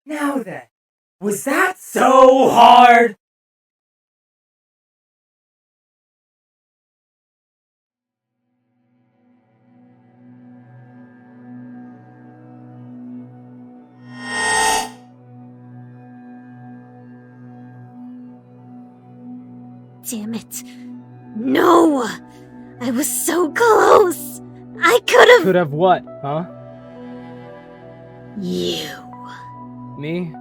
Now then, was that so hard? Damn it. No! I was so close! I could've— Could have what, huh? You. Me?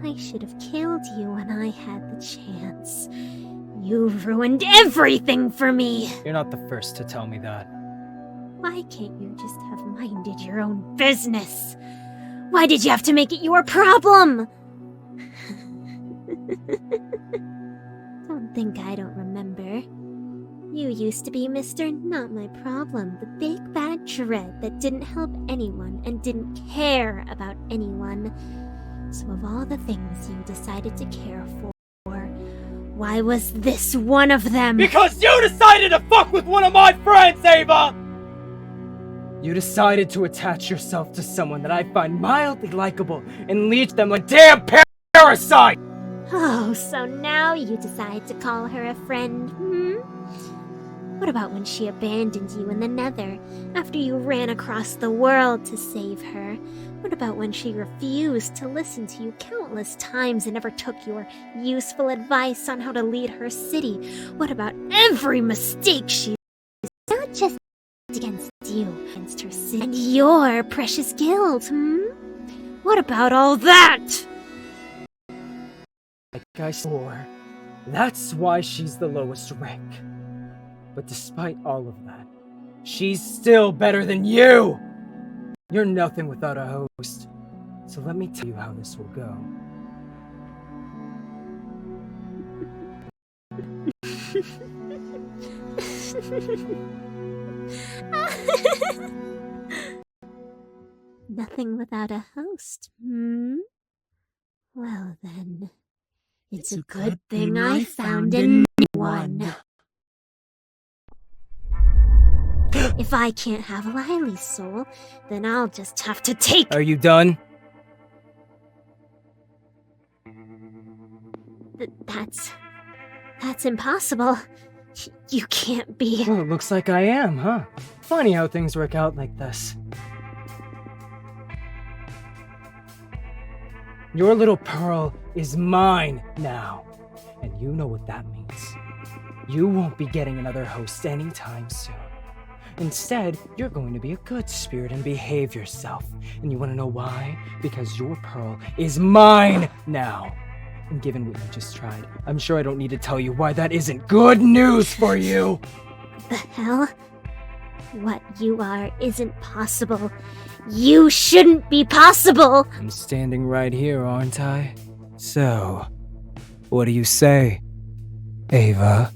I should have killed you when I had the chance. You ruined everything for me! You're not the first to tell me that. Why can't you just have minded your own business? Why did you have to make it your problem? Don't think I don't remember. You used to be Mr. Not My Problem, the big bad dread that didn't help anyone and didn't care about anyone. So of all the things you decided to care for, why was this one of them? Because you decided to fuck with one of my friends, Ava! You decided to attach yourself to someone that I find mildly likable and leech them like damn parasite! Oh, so now you decide to call her a friend, hmm? What about when she abandoned you in the Nether, after you ran across the world to save her? What about when she refused to listen to you countless times and never took your useful advice on how to lead her city? What about every mistake she did, not just against you, against her city and your precious guild, hmm? What about all that? Like I swore, that's why she's the lowest rank. But despite all of that, she's still better than you! You're nothing without a host, so let me tell you how this will go. Nothing without a host, hmm? Well then, it's a good thing I found a new one. If I can't have Lily's soul, then I'll just have to take— Are you done? That's impossible. You can't be— Well, it looks like I am, huh? Funny how things work out like this. Your little pearl is mine now, and you know what that means. You won't be getting another host anytime soon. Instead, you're going to be a good spirit and behave yourself. And you want to know why? Because your pearl is mine now. And given what you just tried, I'm sure I don't need to tell you why that isn't good news for you. The hell? What you are isn't possible. You shouldn't be possible! I'm standing right here, aren't I? So, what do you say, Ava?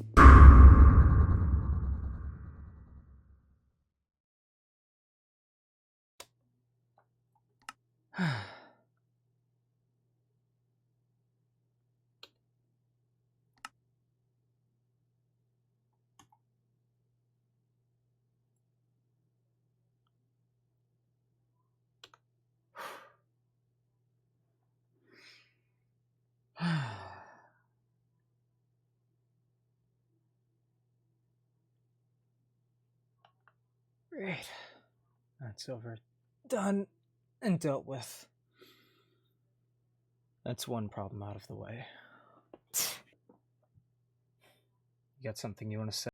Great. That's over. Done and dealt with. That's one problem out of the way. You got something you want to say?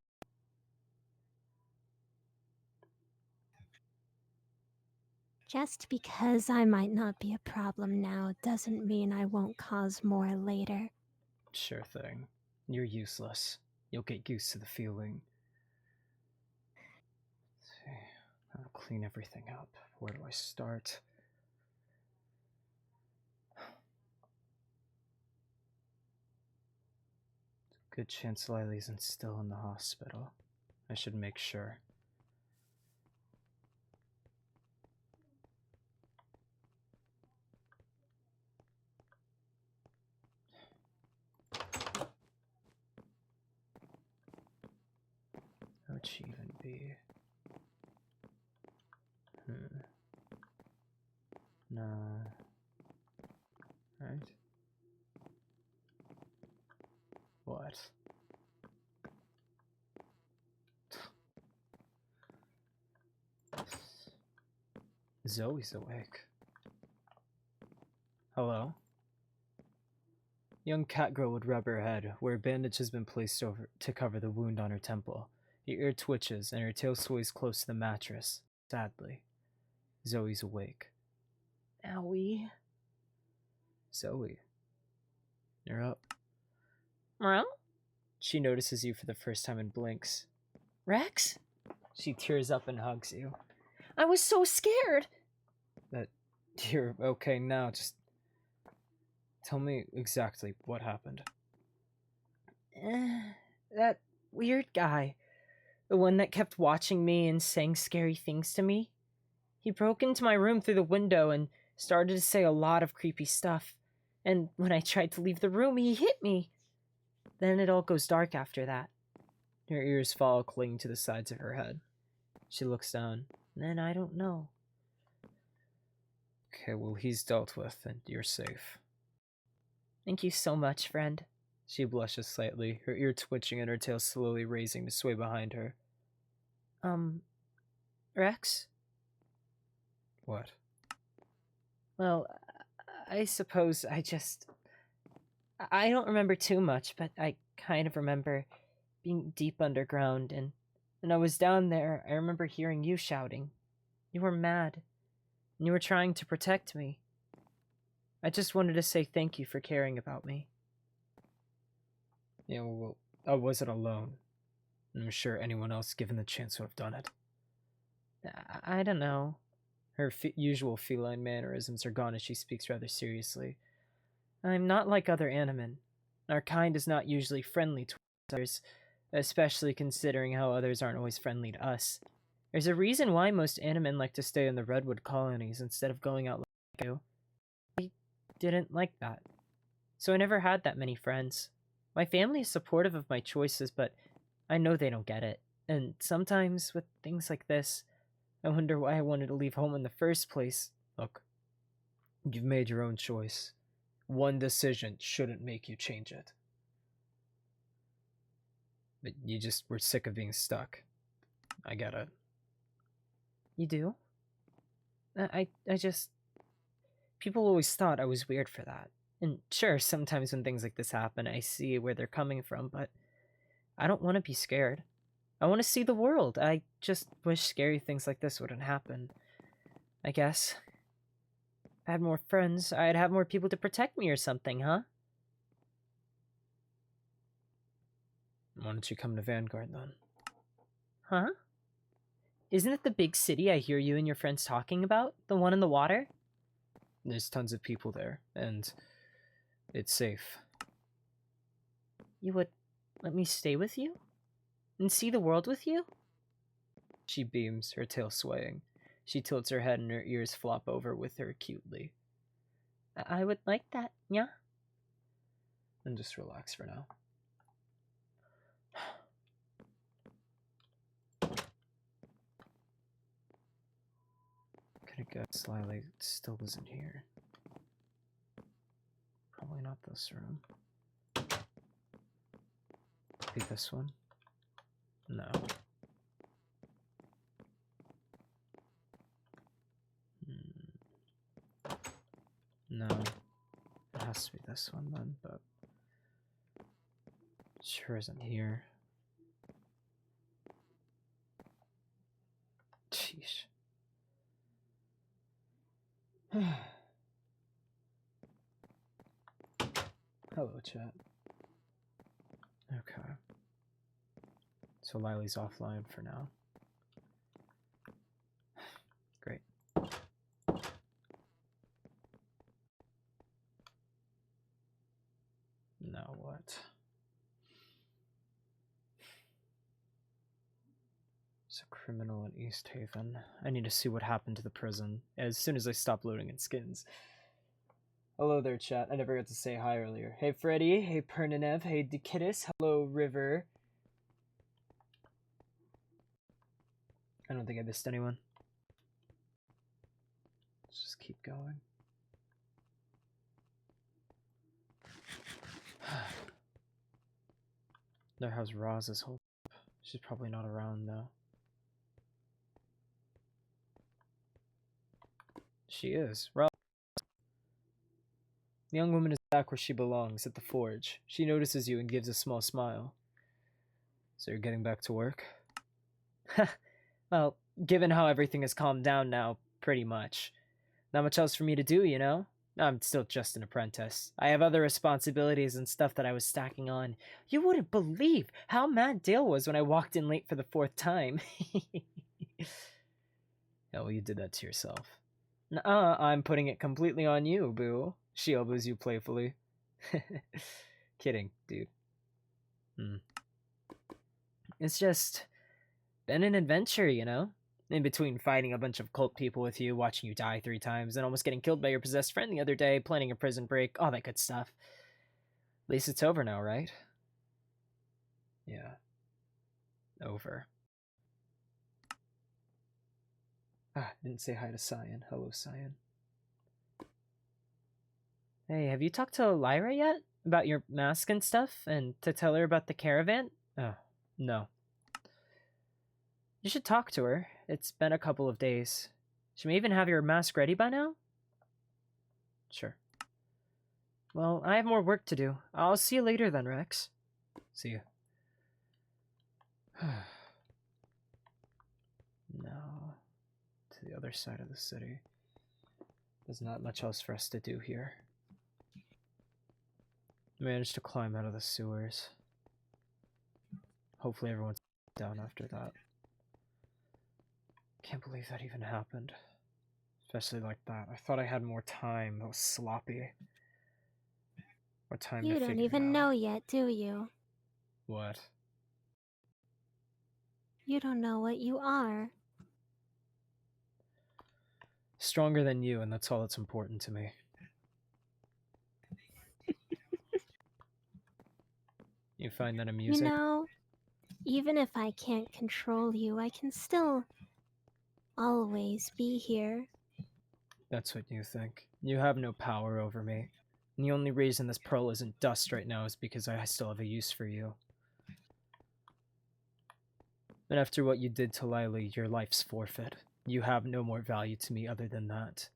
Just because I might not be a problem now doesn't mean I won't cause more later. Sure thing. You're useless. You'll get used to the feeling. Let's see. I'll clean everything up. Where do I start? Good chance Lily isn't still in the hospital. I should make sure. How would she even be? No. Zoe's awake. Hello? Young Catgirl would rub her head, where a bandage has been placed over to cover the wound on her temple. Her ear twitches, and her tail sways close to the mattress, sadly. Zoe's awake. Owie. Zoe. You're up. Meow? She notices you for the first time and blinks. Rex? She tears up and hugs you. I was so scared! You're okay now, just tell me exactly what happened. That weird guy. The one that kept watching me and saying scary things to me. He broke into my room through the window and started to say a lot of creepy stuff. And when I tried to leave the room, he hit me. Then it all goes dark after that. Her ears fall, clinging to the sides of her head. She looks down. Then I don't know. Okay, well, he's dealt with, and you're safe. Thank you so much, friend. She blushes slightly, her ear twitching and her tail slowly raising to sway behind her. Rex? What? Well, I suppose I don't remember too much, but I kind of remember being deep underground, and when I was down there, I remember hearing you shouting. You were mad, and you were trying to protect me. I just wanted to say thank you for caring about me. Yeah, well, I wasn't alone. I'm sure anyone else given the chance would have done it. I don't know. Her usual feline mannerisms are gone as she speaks rather seriously. I'm not like other Animen. Our kind is not usually friendly towards others, especially considering how others aren't always friendly to us. There's a reason why most Animen like to stay in the redwood colonies instead of going out like you. I didn't like that. So I never had that many friends. My family is supportive of my choices, but I know they don't get it. And sometimes, with things like this, I wonder why I wanted to leave home in the first place. Look, you've made your own choice. One decision shouldn't make you change it. But you just were sick of being stuck. I get it. You do? I just... People always thought I was weird for that. And sure, sometimes when things like this happen, I see where they're coming from, but I don't want to be scared. I want to see the world. I just wish scary things like this wouldn't happen. I guess. If I had more friends, I'd have more people to protect me or something, huh? Why don't you come to Vanguard, then? Huh? Isn't it the big city I hear you and your friends talking about? The one in the water? There's tons of people there, and it's safe. You would let me stay with you? And see the world with you? She beams, her tail swaying. She tilts her head and her ears flop over with her cutely. I would like that, yeah? And just relax for now. Could have guessed Lyra still wasn't here. Probably not this room. Maybe this one? No. No. It has to be this one then, but it sure isn't here. Sheesh. Hello, chat. Okay. So Lily's offline for now. Great. Now what? There's a criminal in East Haven. I need to see what happened to the prison as soon as I stop loading in skins. Hello there, chat. I never got to say hi earlier. Hey, Freddy. Hey, Perninev. Hey, Dikidis. Hello, River. I don't think I missed anyone. Let's just keep going. There, how's Roz's whole... She's probably not around, though. She is. Rob. The young woman is back where she belongs, at the forge. She notices you and gives a small smile. So you're getting back to work? Well, given how everything has calmed down now, pretty much. Not much else for me to do, you know? I'm still just an apprentice. I have other responsibilities and stuff that I was stacking on. You wouldn't believe how mad Dale was when I walked in late for the 4th time. Yeah, well, you did that to yourself. Nuh-uh, I'm putting it completely on you, boo. She elbows you playfully. Kidding, dude. It's just been an adventure, you know? In between fighting a bunch of cult people with you, watching you die 3 times, and almost getting killed by your possessed friend the other day, planning a prison break, all that good stuff. At least it's over now, right? Yeah. Over. Didn't say hi to Cyan. Hello, Cyan. Hey, have you talked to Lyra yet? About your mask and stuff? And to tell her about the caravan? Oh, no. You should talk to her. It's been a couple of days. She may even have your mask ready by now? Sure. Well, I have more work to do. I'll see you later then, Rex. See you. No. To the other side of the city. There's not much else for us to do here. Managed to climb out of the sewers. Hopefully everyone's down after that. Can't believe that even happened. Especially like that. I thought I had more time. That was sloppy. More time to You figure don't it even out. know yet, do you? What? You don't know what you are. Stronger than you, and that's all that's important to me. You find that amusing? You know, even if I can't control you, I can still always be here. That's what you think. You have no power over me. And the only reason this pearl isn't dust right now is because I still have a use for you. And after what you did to Lily, your life's forfeit. You have no more value to me other than that.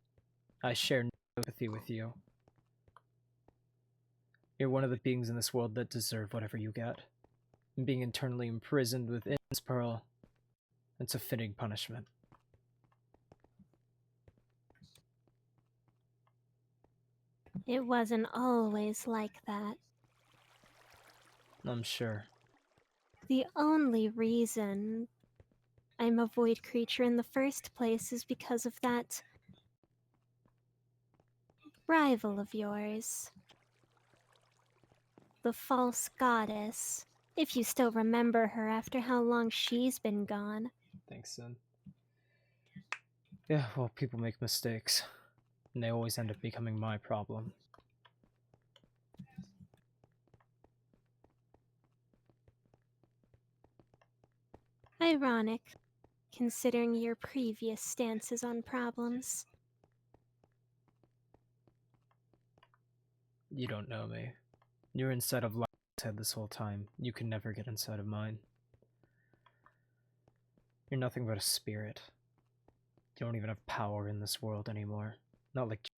I share no sympathy with you. You're one of the beings in this world that deserve whatever you get. And being internally imprisoned within this pearl, it's a fitting punishment. It wasn't always like that. I'm sure. The only reason I'm a void creature in the first place is because of that rival of yours. The false goddess. If you still remember her after how long she's been gone. Thanks, son. Yeah, well, people make mistakes. And they always end up becoming my problem. Ironic, considering your previous stances on problems. You don't know me. You're inside of Lyra's head this whole time. You can never get inside of mine. You're nothing but a spirit. You don't even have power in this world anymore. Not like...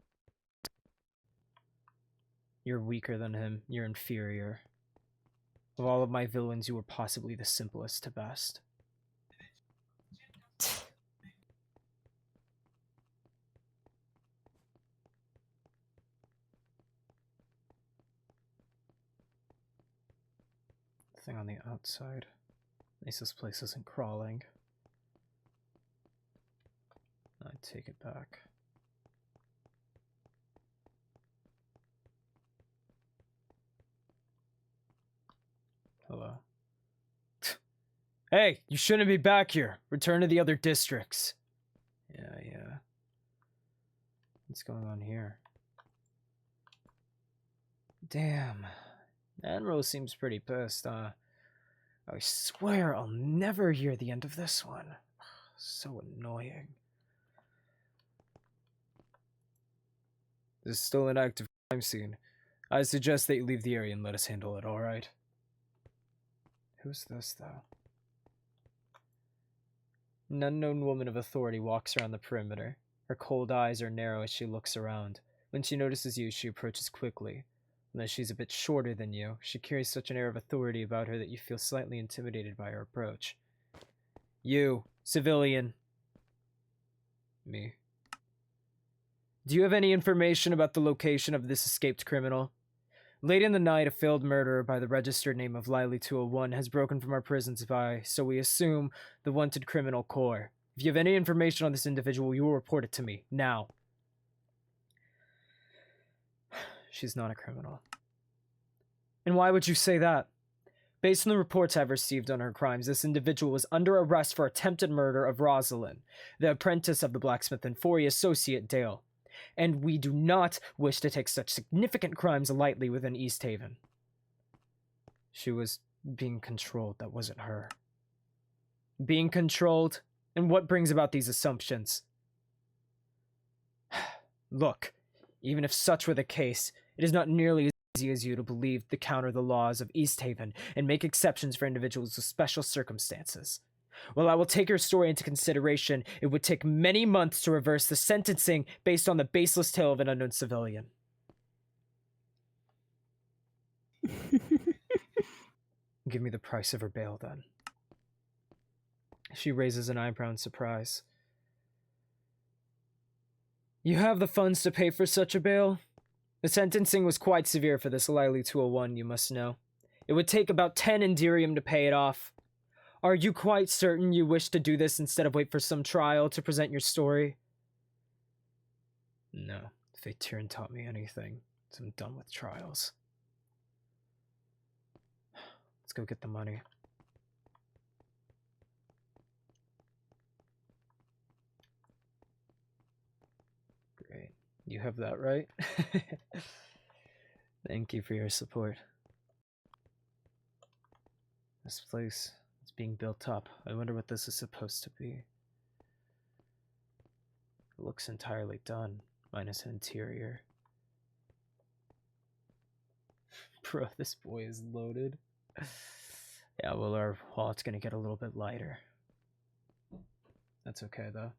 You're weaker than him. You're inferior. Of all of my villains, you were possibly the simplest to best. Thing on the outside. At least this place isn't crawling. I take it back. Hello. Hey, you shouldn't be back here. Return to the other districts. Yeah. What's going on here? Damn. Admiral seems pretty pissed, I swear I'll never hear the end of this one. So annoying. This is still an active crime scene. I suggest that you leave the area and let us handle it, alright? Who's this, though? An unknown woman of authority walks around the perimeter. Her cold eyes are narrow as she looks around. When she notices you, she approaches quickly. Unless she's a bit shorter than you, she carries such an air of authority about her that you feel slightly intimidated by her approach. You, civilian. Me. Do you have any information about the location of this escaped criminal? Late in the night, a failed murderer by the registered name of Lyra 201 has broken from our prisons by, so we assume, the wanted criminal core. If you have any information on this individual, you will report it to me, now. She's not a criminal. And why would you say that? Based on the reports I've received on her crimes, this individual was under arrest for attempted murder of Rosalind, the apprentice of the blacksmith and Forey associate Dale. And we do not wish to take such significant crimes lightly within East Haven. She was being controlled, that wasn't her. Being controlled? And what brings about these assumptions? Look, even if such were the case, it is not nearly as easy as you to believe to counter the laws of East Haven and make exceptions for individuals with special circumstances. While I will take your story into consideration, it would take many months to reverse the sentencing based on the baseless tale of an unknown civilian. Give me the price of her bail, then. She raises an eyebrow in surprise. You have the funds to pay for such a bail? The sentencing was quite severe for this Lyra 201, you must know. It would take about 10 Enderium to pay it off. Are you quite certain you wish to do this instead of wait for some trial to present your story? No, if Fateurn taught me anything, I'm done with trials. Let's go get the money. Great. You have that right? Thank you for your support. This place is being built up. I wonder what this is supposed to be. It looks entirely done, minus an interior. Bro, this boy is loaded. Yeah, well, our wallet's gonna get a little bit lighter. That's okay, though.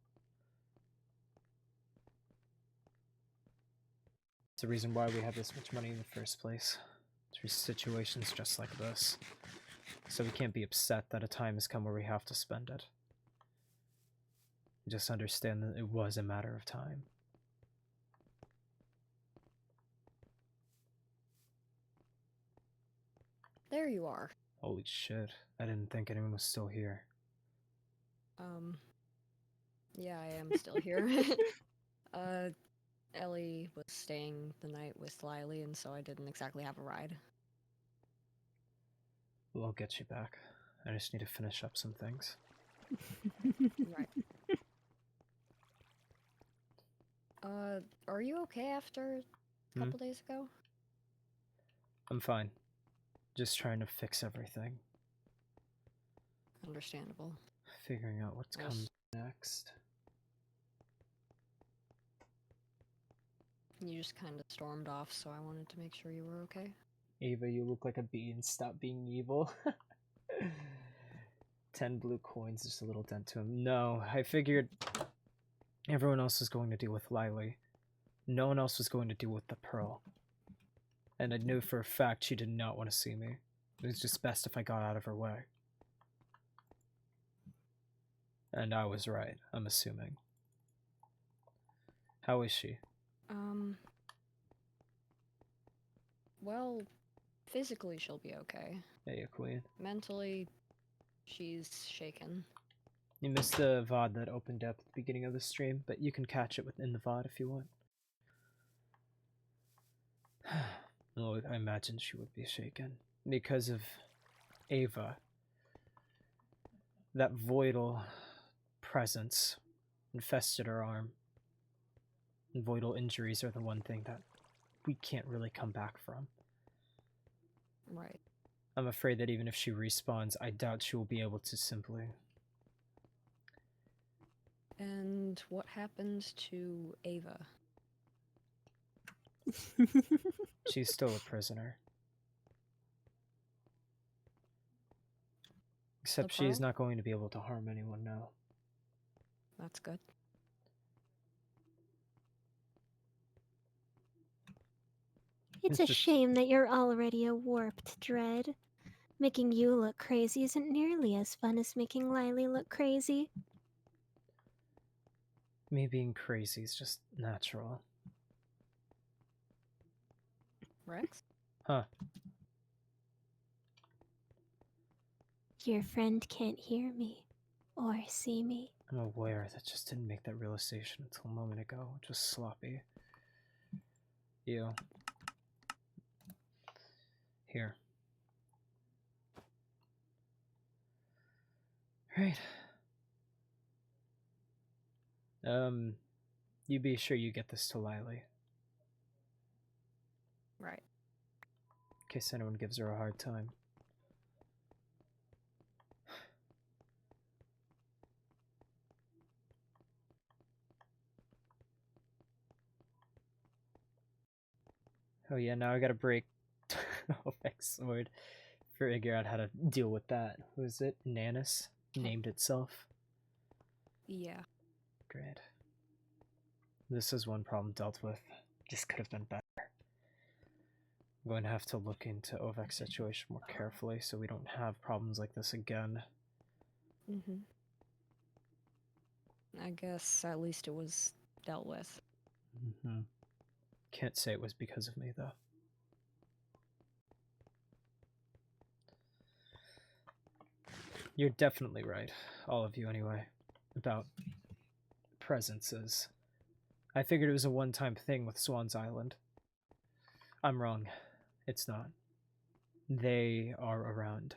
It's the reason why we have this much money in the first place. Through situations just like this. So we can't be upset that a time has come where we have to spend it. Just understand that it was a matter of time. There you are. Holy shit, I didn't think anyone was still here. Yeah, I am still here. Ellie was staying the night with Lyra, and so I didn't exactly have a ride. Well, I'll get you back. I just need to finish up some things. Right. Are you okay after a couple days ago? I'm fine. Just trying to fix everything. Understandable. Figuring out what's coming next. You just kind of stormed off, so I wanted to make sure you were okay. Ava, you look like a bean. Stop being evil. 10 blue coins, just a little dent to him. No, I figured everyone else was going to deal with Lyra. No one else was going to deal with the Pearl. And I knew for a fact she did not want to see me. It was just best if I got out of her way. And I was right, I'm assuming. How is she? Well, physically she'll be okay. Hey, Queen. Mentally, she's shaken. You missed the VOD that opened up at the beginning of the stream, but you can catch it within the VOD if you want. Well, I imagine she would be shaken. Because of Ava. That voidal presence infested her arm. And voidal injuries are the one thing that we can't really come back from. Right. I'm afraid that even if she respawns, I doubt she will be able to simply... And what happened to Ava? She's still a prisoner. Except she's not going to be able to harm anyone now. That's good. It's It's a just shame that you're already a warped dread. Making you look crazy isn't nearly as fun as making Lily look crazy. me being crazy is just natural. Rex? Huh. Your friend can't hear me or see me. I'm aware that just didn't make that realization until a moment ago. Just sloppy. Ew. Here. Right. You be sure you get this to Lily. Right. In case anyone gives her a hard time. Oh yeah, now I gotta break Ovek's sword. Figure out how to deal with that. Who is it? Nanis? Named itself? Yeah. Great. This is one problem dealt with. Just could have been better. I'm going to have to look into Ovek's situation more carefully so we don't have problems like this again. Mm-hmm. I guess at least it was dealt with. Mm-hmm. Can't say it was because of me, though. You're definitely right, all of you anyway, about presences. I figured it was a one-time thing with Swan's Island. I'm wrong. It's not. They are around.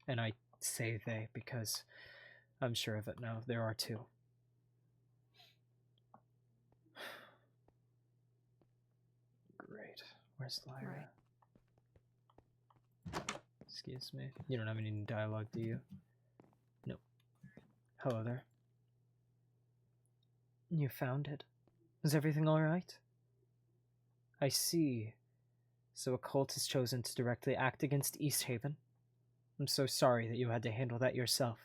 And I say they because I'm sure of it now. There are two. Great. Where's Lyra? Right. Excuse me. You don't have any dialogue, do you? Nope. Hello there. You found it. Is everything alright? I see. So a cult has chosen to directly act against East Haven? I'm so sorry that you had to handle that yourself.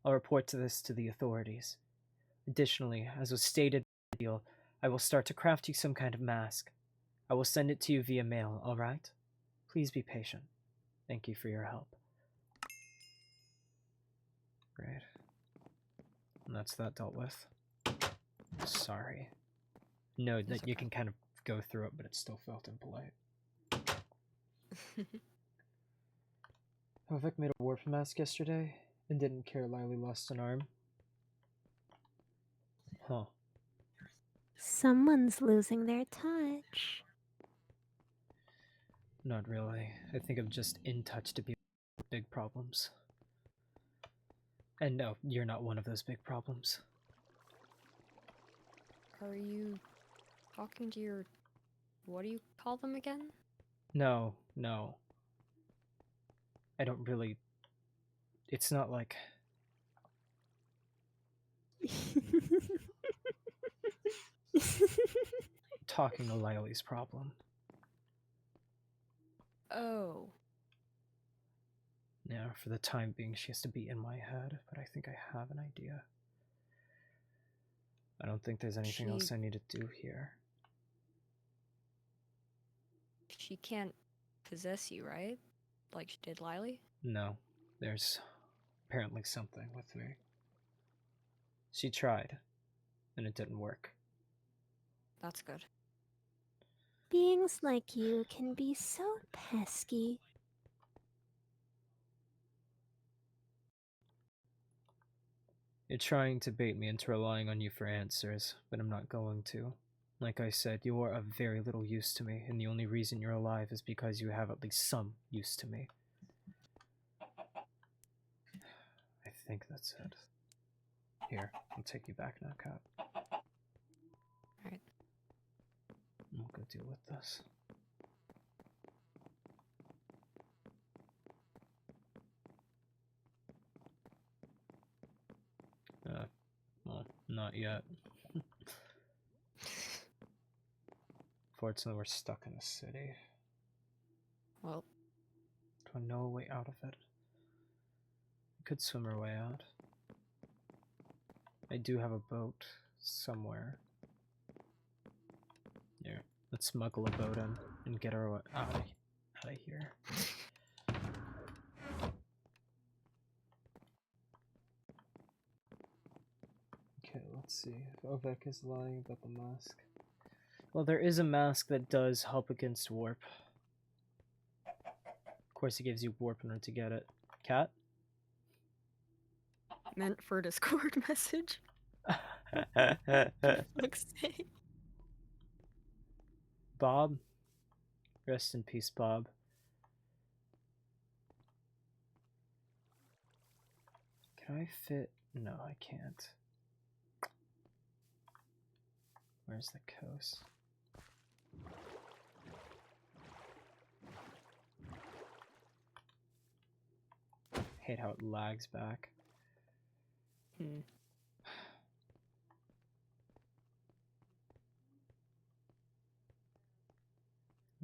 I'll report this to the authorities. Additionally, as was stated in the deal, I will start to craft you some kind of mask. I will send it to you via mail, alright? Please be patient. Thank you for your help. Great. And that's that dealt with. Sorry. No, It's that you okay. can kind of go through it, but it still felt impolite. Ovek made a warp mask yesterday and didn't care Lily lost an arm. Huh. Someone's losing their touch. Not really. I think I'm just in touch to be big problems. And no, you're not one of those big problems. Are you talking to your... what do you call them again? No, no. I don't really... It's not like... talking to Lily's problem. Oh. Yeah, for the time being she has to be in my head, but I think I have an idea. I don't think there's anything else I need to do here. She can't possess you, right? Like she did Lily? No, there's apparently something with me. She tried, and it didn't work. That's good. Beings like you can be so pesky. You're trying to bait me into relying on you for answers, but I'm not going to. Like I said, you are of very little use to me, and the only reason you're alive is because you have at least some use to me. I think that's it. Here, I'll take you back now, Kat. Alright. We'll go deal with this. Well, not yet. Fortunately, we're stuck in a city. Well, Do I know a way out of it? I could swim our way out. I do have a boat somewhere. Here, Let's smuggle a boat in and get our out of here. Okay, let's see. If Ovek is lying about the mask. Well, there is a mask that does help against warp. Of course, it gives you warp in order to get it. Cat? Meant for Discord message. Fuck's sake. Bob? Rest in peace, Bob. Can I fit? No, I can't. Where's the coast? Hate how it lags back.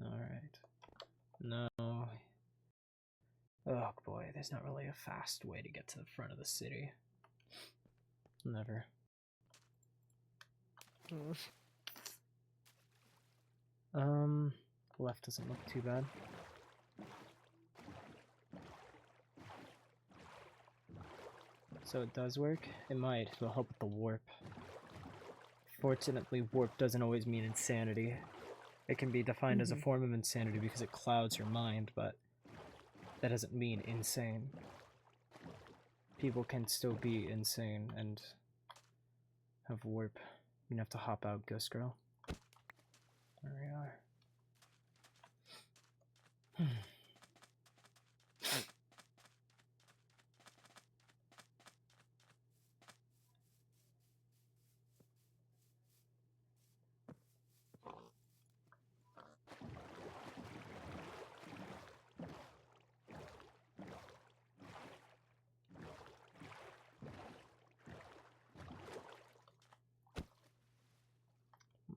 Alright. No. Oh boy, there's not really a fast way to get to the front of the city. Never. Left doesn't look too bad. So it does work? It might. It'll help with the warp. Fortunately, warp doesn't always mean insanity. It can be defined as a form of insanity because it clouds your mind, but that doesn't mean insane. People can still be insane and have warp. You have to hop out, Ghost Girl. There we are.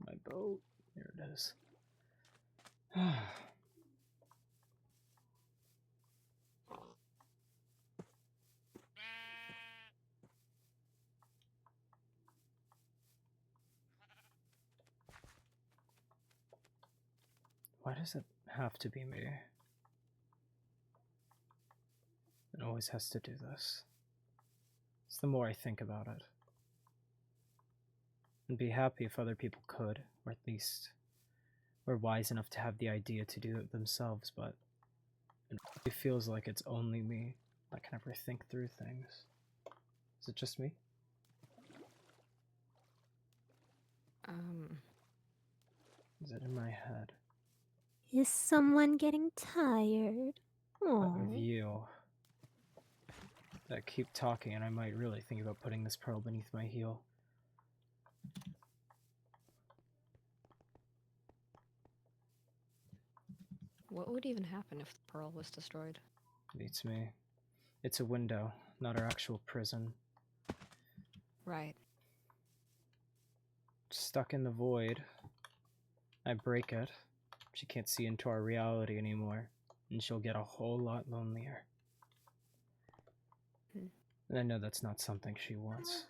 My boat. There it is. Why does it have to be me? It always has to do this. It's the more I think about it. I'd be happy if other people could, or at least were wise enough to have the idea to do it themselves, but it really feels like it's only me that can ever think through things. Is it just me? Is it in my head? Is someone getting tired? Of Aww. you. That keep talking and I might really think about putting this pearl beneath my heel. What would even happen if the pearl was destroyed? Beats me. It's a window, not our actual prison. Right. Stuck in the void. I break it. She can't see into our reality anymore, and she'll get a whole lot lonelier. And I know that's not something she wants.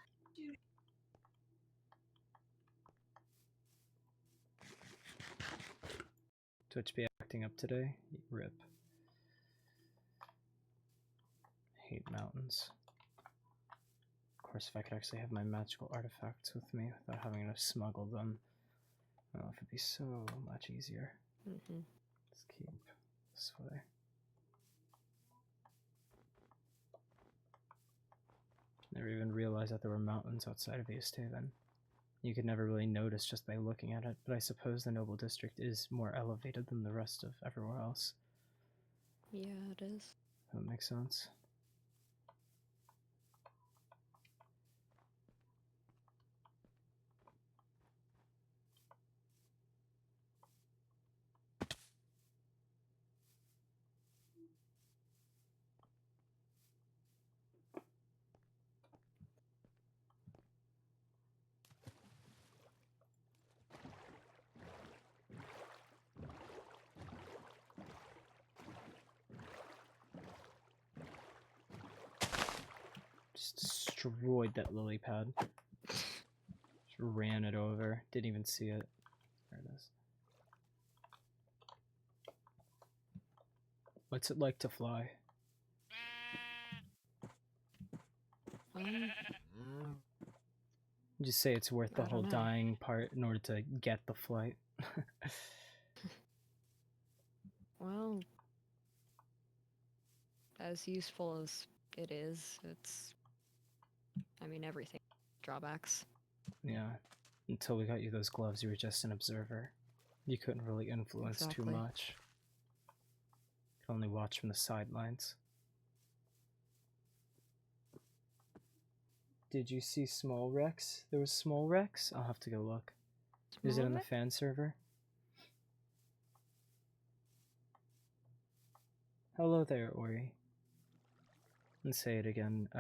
Twitch be acting up today? Rip. Hate mountains. Of course, if I could actually have my magical artifacts with me without having to smuggle them, oh, it would be so much easier. Let's keep this way. Never even realized that there were mountains outside of East Haven. You could never really notice just by looking at it, but I suppose the Noble District is more elevated than the rest of everywhere else. Yeah, it is. That makes sense. Just destroyed that lily pad. Just ran it over. Didn't even see it. There it is. What's it like to fly? Just say it's worth the I whole don't know. dying part in order to get the flight. Well, as useful as it is, it's... I mean, everything. Drawbacks. Yeah. Until we got you those gloves, you were just an observer. You couldn't really influence too Exactly. much. You could only watch from the sidelines. Did you see Small Rex? There was Small Rex? I'll have to go look. Is it on the Rex? fan server? Hello there, Ori. And say it again.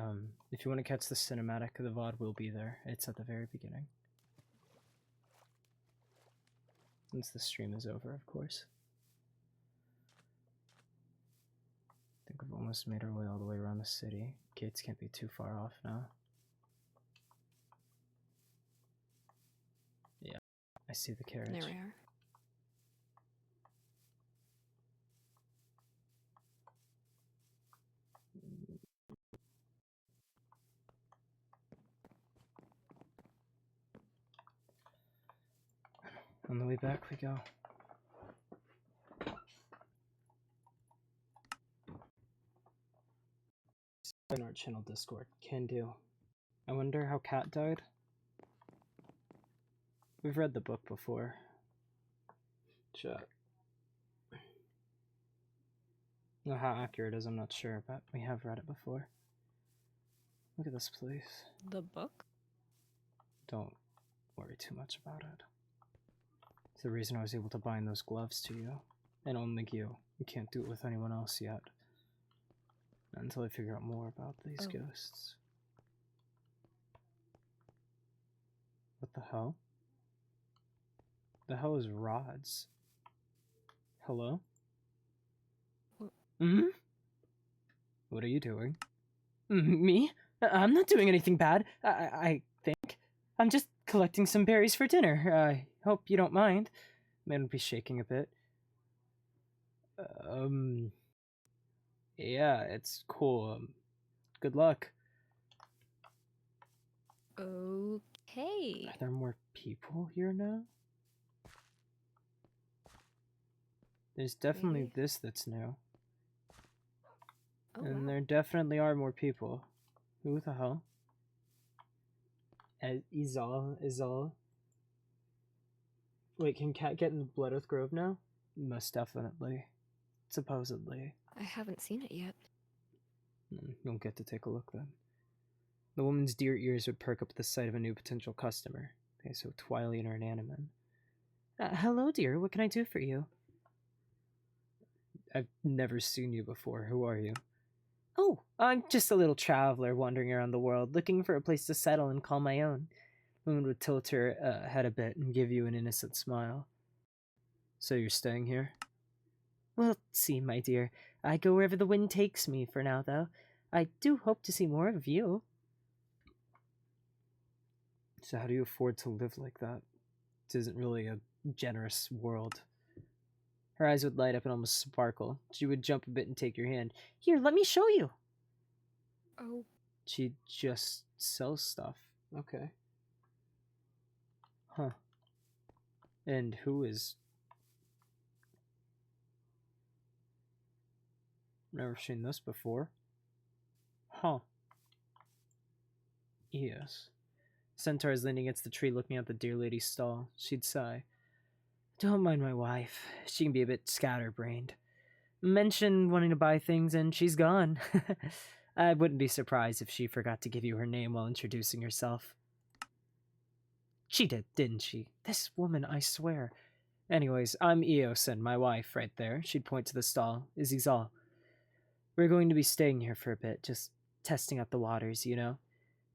If you want to catch the cinematic, the VOD will be there. It's at the very beginning. Once the stream is over, of course. I think we've almost made our way all the way around the city. Gates can't be too far off now. Yeah, I see the carriage. There we are. On the way back we go. In our channel Discord. Can do. I wonder how Cat died? We've read the book before. Chat. Know how accurate it is, I'm not sure, but we have read it before. Look at this place. The book? Don't worry too much about it. It's the reason I was able to bind those gloves to you. And only you. You can't do it with anyone else yet. Not until I figure out more about these ghosts. What the hell? The hell is rods? Hello? Hmm? What are you doing? Me? I'm not doing anything bad. I think. I'm just collecting some berries for dinner. I hope you don't mind. Man would be shaking a bit. Yeah, it's cool. Good luck. Okay. Are there more people here now? There's definitely Maybe. this that's new. Oh, And wow. there definitely are more people. Who the hell? Izal. Wait, can Cat get in the Blood Oath Grove now? Most definitely. Supposedly. I haven't seen it yet. You'll get to take a look then. The woman's dear ears would perk up at the sight of a new potential customer. Okay, so Twilight or an Animan. Hello, dear. What can I do for you? I've never seen you before. Who are you? Oh, I'm just a little traveler wandering around the world, looking for a place to settle and call my own. Woman would tilt her head a bit and give you an innocent smile. So you're staying here? Well, see, my dear, I go wherever the wind takes me for now, though. I do hope to see more of you. So how do you afford to live like that? This isn't really a generous world. Her eyes would light up and almost sparkle. She would jump a bit and take your hand. Here, let me show you. Oh. She just sells stuff. Okay. Huh. And who is... Never seen this before. Huh. Yes. Centaur is leaning against the tree looking at the dear lady's stall. She'd sigh. Don't mind my wife. She can be a bit scatterbrained. Mention wanting to buy things and she's gone. I wouldn't be surprised if she forgot to give you her name while introducing herself. She did, didn't she? This woman, I swear. Anyways, I'm Eosin, my wife, right there. She'd point to the stall. Izzy's all. We're going to be staying here for a bit, just testing out the waters, you know?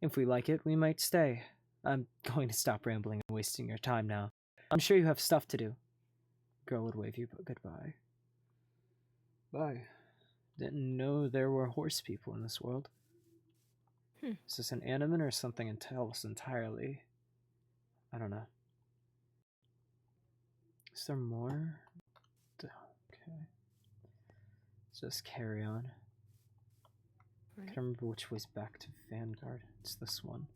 If we like it, we might stay. I'm going to stop rambling and wasting your time now. I'm sure you have stuff to do. Girl would wave you goodbye. Bye. Didn't know there were horse people in this world. Is this an Animan or something else entirely? I don't know. Is there more? Okay. Just carry on. I Right. can't remember which way's back to Vanguard. It's this one.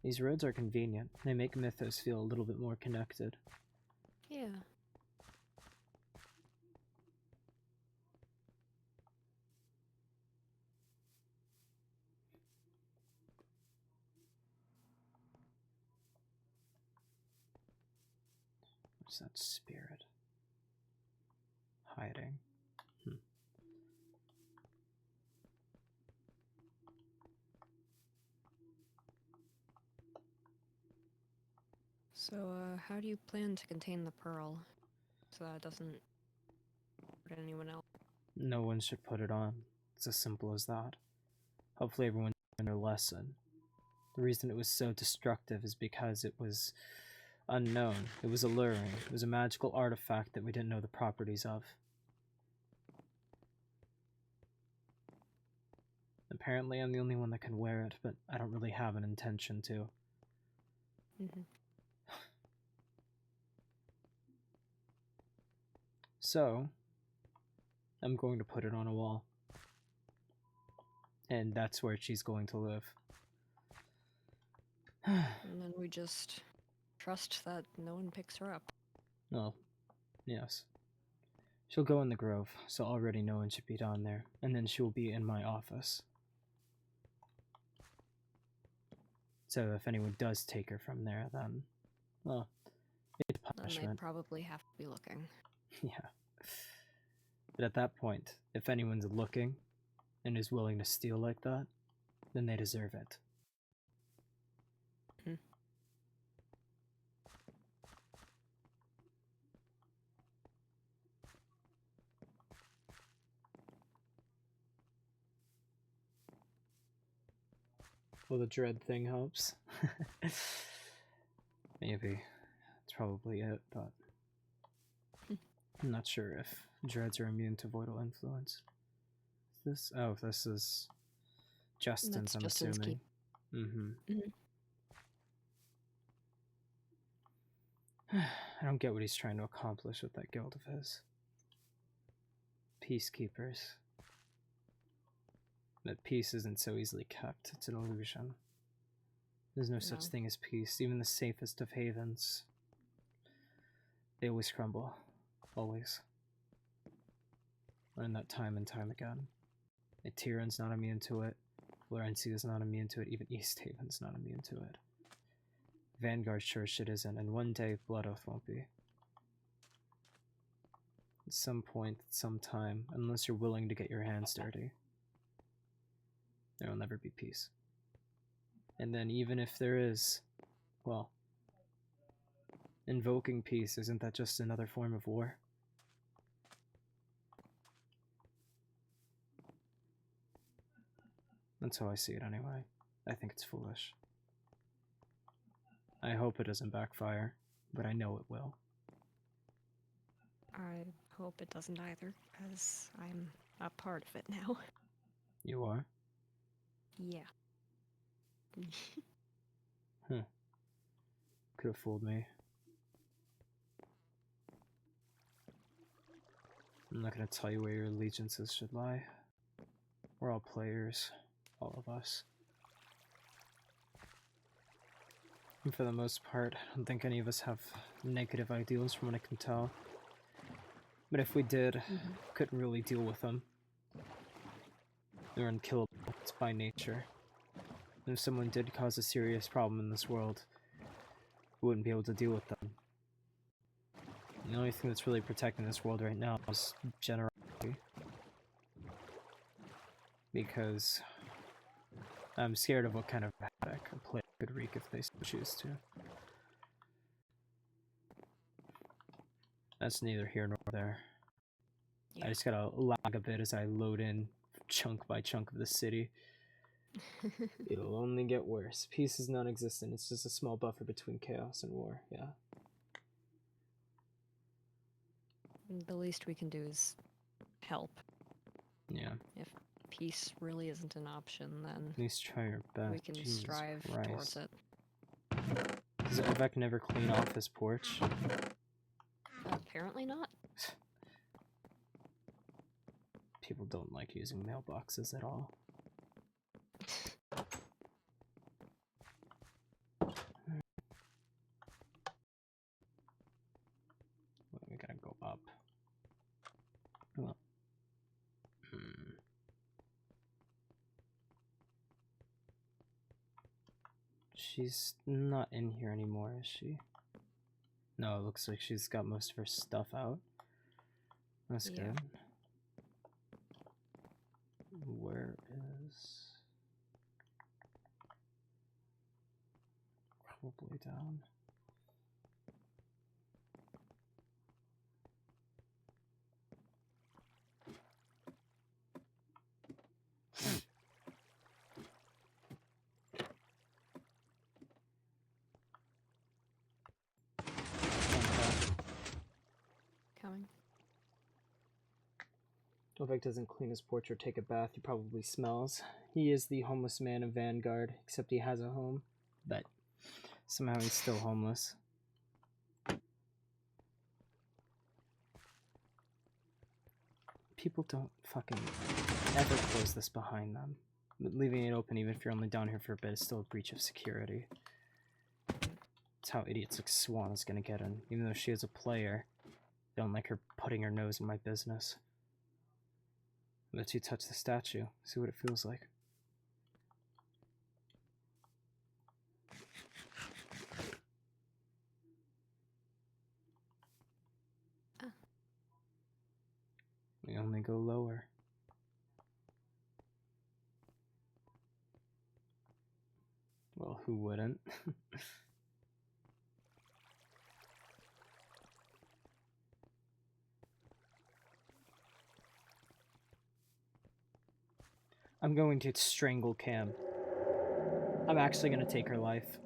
These roads are convenient. They make Mythos feel a little bit more connected. Yeah. What's that spirit? Hiding. So, how do you plan to contain the pearl so that it doesn't hurt anyone else? No one should put it on. It's as simple as that. Hopefully everyone learned their lesson. The reason it was so destructive is because it was unknown. It was alluring. It was a magical artifact that we didn't know the properties of. Apparently I'm the only one that can wear it, but I don't really have an intention to. Mm-hmm. So, I'm going to put it on a wall. And that's where she's going to live. And then we just trust that no one picks her up. Well, yes. She'll go in the grove, so already no one should be down there. And then she'll be in my office. So if anyone does take her from there, then, well, it's Then they punishment. probably have to be looking. Yeah. But at that point, if anyone's looking and is willing to steal like that, then they deserve it. Hmm. Well, the dread thing helps. Maybe. That's probably it, but I'm not sure if dreads are immune to voidal influence. Is this? Oh, this is Justin's, That's I'm Justin's assuming. Mm-hmm. Mhm. I don't get what he's trying to accomplish with that guild of his. Peacekeepers. But peace isn't so easily kept. It's an illusion. There's no such No. thing as peace. Even the safest of havens, they always crumble. Always. Learn that time and time again. Tyrion's not immune to it. Florencia's not immune to it. Even East Haven's not immune to it. Vanguard sure shit isn't, and one day Blood Oath won't be. At some point, at some time, unless you're willing to get your hands dirty, there will never be peace. And then even if there is, well, invoking peace, isn't that just another form of war? That's how I see it anyway. I think it's foolish. I hope it doesn't backfire, but I know it will. I hope it doesn't either, because I'm a part of it now. You are? Yeah. Could have fooled me. I'm not gonna tell you where your allegiances should lie. We're all players. All of us. And for the most part, I don't think any of us have negative ideals from what I can tell. But if we did, couldn't really deal with them. They're unkillable. It's by nature. And if someone did cause a serious problem in this world, we wouldn't be able to deal with them. The only thing that's really protecting this world right now is generosity. Because I'm scared of what kind of havoc a player could wreak if they so choose to. That's neither here nor there. Yeah. I just gotta lag a bit as I load in chunk by chunk of the city. It'll only get worse. Peace is non-existent. It's just a small buffer between chaos and war. Yeah. The least we can do is help. Yeah. If peace really isn't an option, then At least try your best. we can Jesus strive Christ. towards it. Does Evek never clean off his porch? Apparently not. People don't like using mailboxes at all. We gotta go up. Well, she's not in here anymore, is she? No, it looks like she's got most of her stuff out. That's good. Where is... Probably down. Coming. Novak doesn't clean his porch or take a bath. He probably smells. He is the homeless man of Vanguard, except he has a home. But somehow he's still homeless. People don't fucking ever close this behind them. But leaving it open, even if you're only down here for a bit, is still a breach of security. That's how idiots like Swan is gonna get in. Even though she is a player, they don't like her putting her nose in my business. Let you touch the statue, see what it feels like. Oh. We only go lower. Well, who wouldn't? I'm going to strangle Cam. I'm actually going to take her life.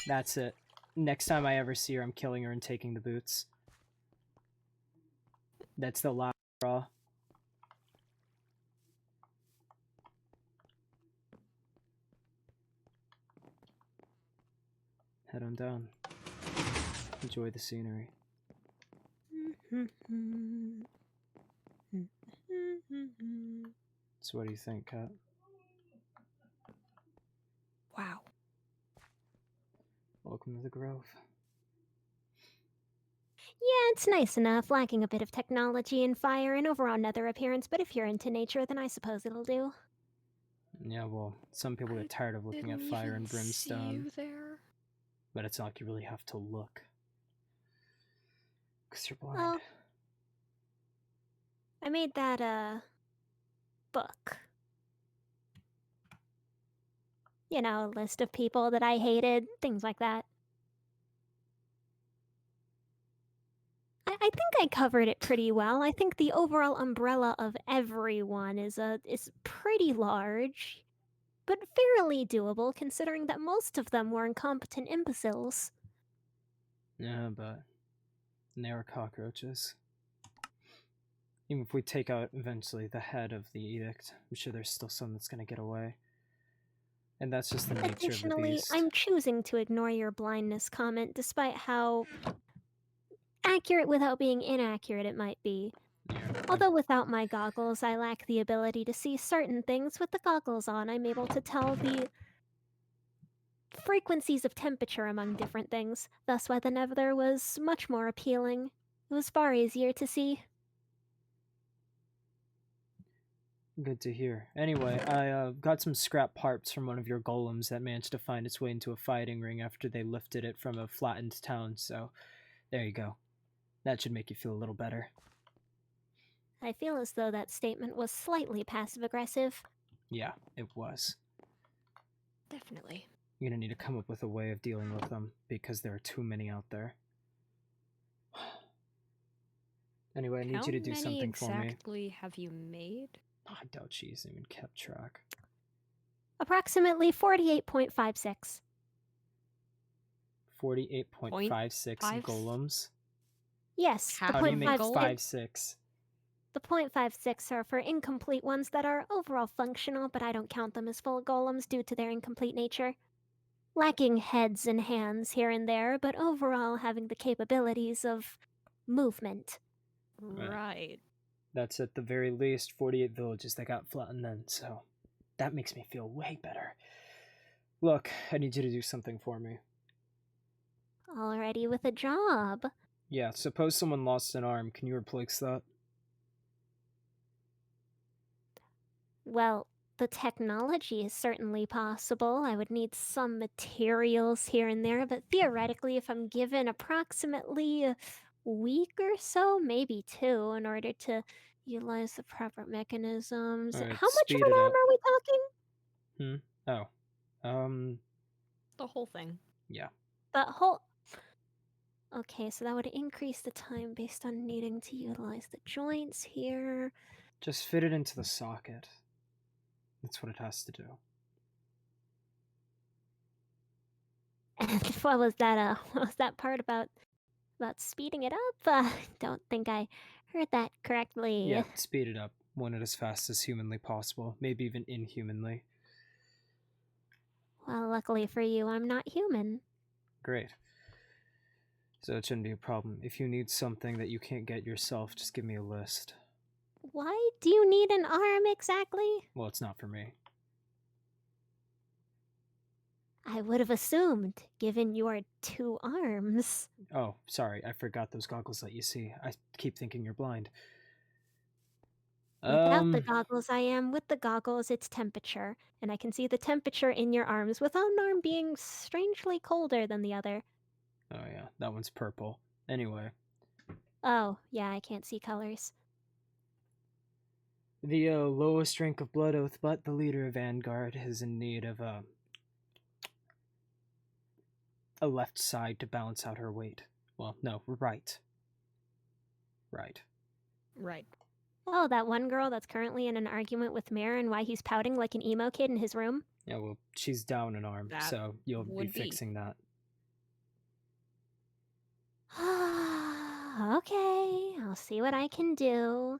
That's it. Next time I ever see her, I'm killing her and taking the boots. That's the last straw. Head on down. Enjoy the scenery. So what do you think, Kat? Wow. Welcome to the Grove. Yeah, it's nice enough, lacking a bit of technology and fire and overall nether appearance, but if you're into nature, then I suppose it'll do. Yeah, well, some people get tired of looking at fire and brimstone. See you there. But it's not like you really have to look. Because you're blind. Well, I made that, book. You know, a list of people that I hated, things like that. I think I covered it pretty well. I think the overall umbrella of everyone is pretty large, but fairly doable considering that most of them were incompetent imbeciles. Yeah, but they are cockroaches. Even if we take out eventually the head of the edict, I'm sure there's still some that's gonna get away. And that's just the nature of the Additionally, beast. I'm choosing to ignore your blindness comment despite how accurate without being inaccurate it might be. Yeah, Although without my goggles, I lack the ability to see certain things. With the goggles on, I'm able to tell the frequencies of temperature among different things. Thus why the nether was much more appealing. It was far easier to see. good to hear. Anyway, I got some scrap parts from one of your golems that managed to find its way into a fighting ring after they lifted it from a flattened town, so there you go. That should make you feel a little better. I feel as though that statement was slightly passive-aggressive. Yeah, it was. Definitely. You're gonna need to come up with a way of dealing with them, because there are too many out there. Anyway, I need you to do something for me. How many exactly have you made? I doubt she's even kept track. Approximately 48.56. 48.56 golems? Yes, the How How do you make 0.56. 5.6? The 0.56 are for incomplete ones that are overall functional, but I don't count them as full golems due to their incomplete nature. Lacking heads and hands here and there, but overall having the capabilities of movement. Right. That's at the very least 48 villages that got flattened then, so that makes me feel way better. Look, I need you to do something for me. Already with a job. Yeah, suppose someone lost an arm. Can you replace that? Well, the technology is certainly possible. I would need some materials here and there, but theoretically, if I'm given approximately a week or so, maybe two, in order to utilize the proper mechanisms. Alright, How much of speed an it arm up. are we talking? Oh. The whole thing. Yeah. The whole. Okay, so that would increase the time based on needing to utilize the joints here. Just fit it into the socket. That's what it has to do. And what was that? What was that part about speeding it up? Don't think I heard that correctly. Yeah, speed it up. Want it as fast as humanly possible. Maybe even inhumanly. Well, luckily for you, I'm not human. Great. So it shouldn't be a problem. If you need something that you can't get yourself, just give me a list. Why do you need an arm exactly? Well, it's not for me. I would have assumed, given your 2 arms. Oh, sorry, I forgot those goggles let you see. I keep thinking you're blind. Without the goggles, I am. With the goggles, it's temperature, and I can see the temperature in your arms, with one arm being strangely colder than the other. Oh yeah, that one's purple. Anyway. Oh, yeah, I can't see colors. The lowest rank of Blood Oath, but the leader of Vanguard is in need of a left side to balance out her weight. Well, no, right. Right. Right. Oh, that one girl that's currently in an argument with Mirror and why he's pouting like an emo kid in his room? Yeah, well, she's down an arm, That so you'll be would be. fixing that. Okay, I'll see what I can do.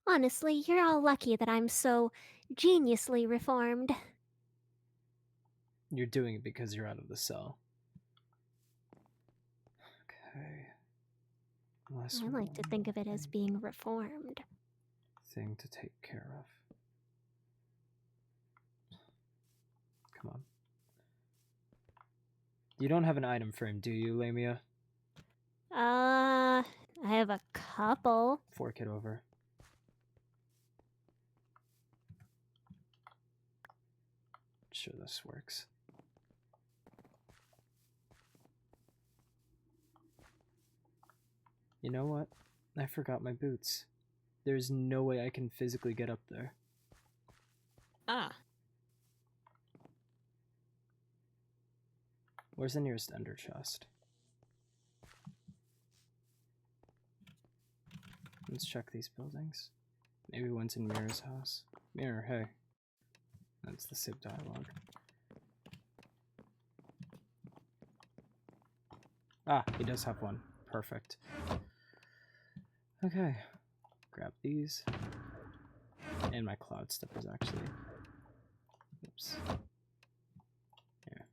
Honestly, you're all lucky that I'm so geniusly reformed. You're doing it because you're out of the cell. Okay. Last I like to think of it as being reformed. thing to take care of. Come on. You don't have an item frame, do you, Lamia? I have a couple. Fork it over. Sure this works. You know what? I forgot my boots. There's no way I can physically get up there. Ah. Where's the nearest ender chest? Let's check these buildings. Maybe one's in Mirror's house. Mirror, hey. That's the SIP dialogue. Ah, he does have one. Perfect. Okay. Grab these. And my cloud steppers, actually. Oops. Here.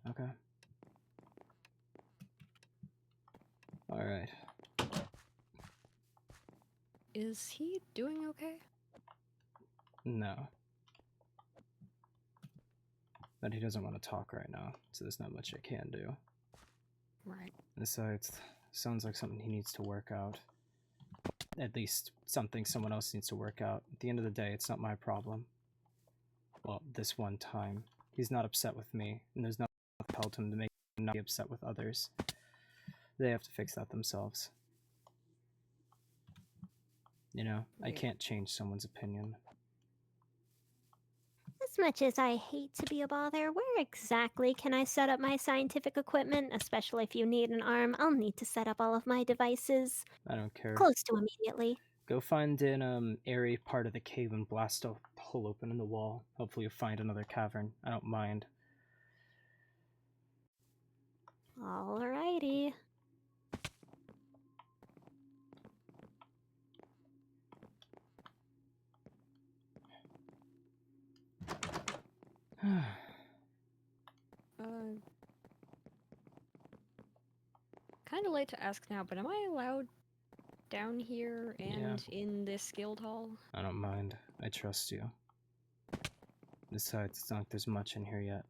Okay. Alright. Is he doing okay? No. But he doesn't want to talk right now, so there's not much I can do. Right. Besides, sounds like something he needs to work out. At least something someone else needs to work out. At the end of the day, it's not my problem. Well, this one time. He's not upset with me, and there's nothing that compelled him to make him not be upset with others. They have to fix that themselves. You know, I can't change someone's opinion. As much as I hate to be a bother, where exactly can I set up my scientific equipment? Especially if you need an arm, I'll need to set up all of my devices. I don't care. Close to immediately. Go find an airy part of the cave and blast a hole open in the wall. Hopefully you'll find another cavern. I don't mind. Alrighty. Kind of late to ask now, but am I allowed down here and in this guild hall? I don't mind. I trust you. Besides, it's not like there's much in here yet.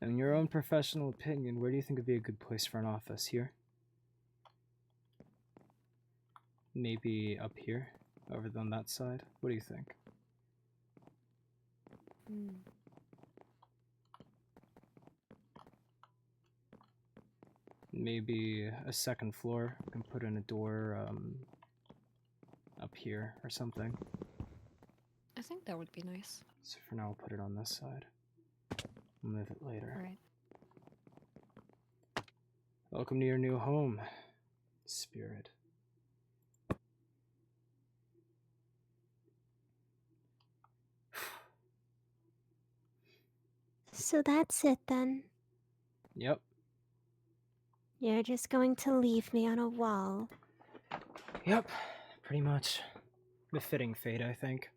In your own professional opinion, where do you think would be a good place for an office? Here? Maybe up here? Over on that side? What do you think? Maybe a second floor. We can put in a door up here or something. I think that would be nice. So for now, I'll put it on this side. We'll move it later. Alright. Welcome to your new home, Spirit. So that's it then. Yep. You're just going to leave me on a wall. Yep, pretty much. Befitting fate, I think.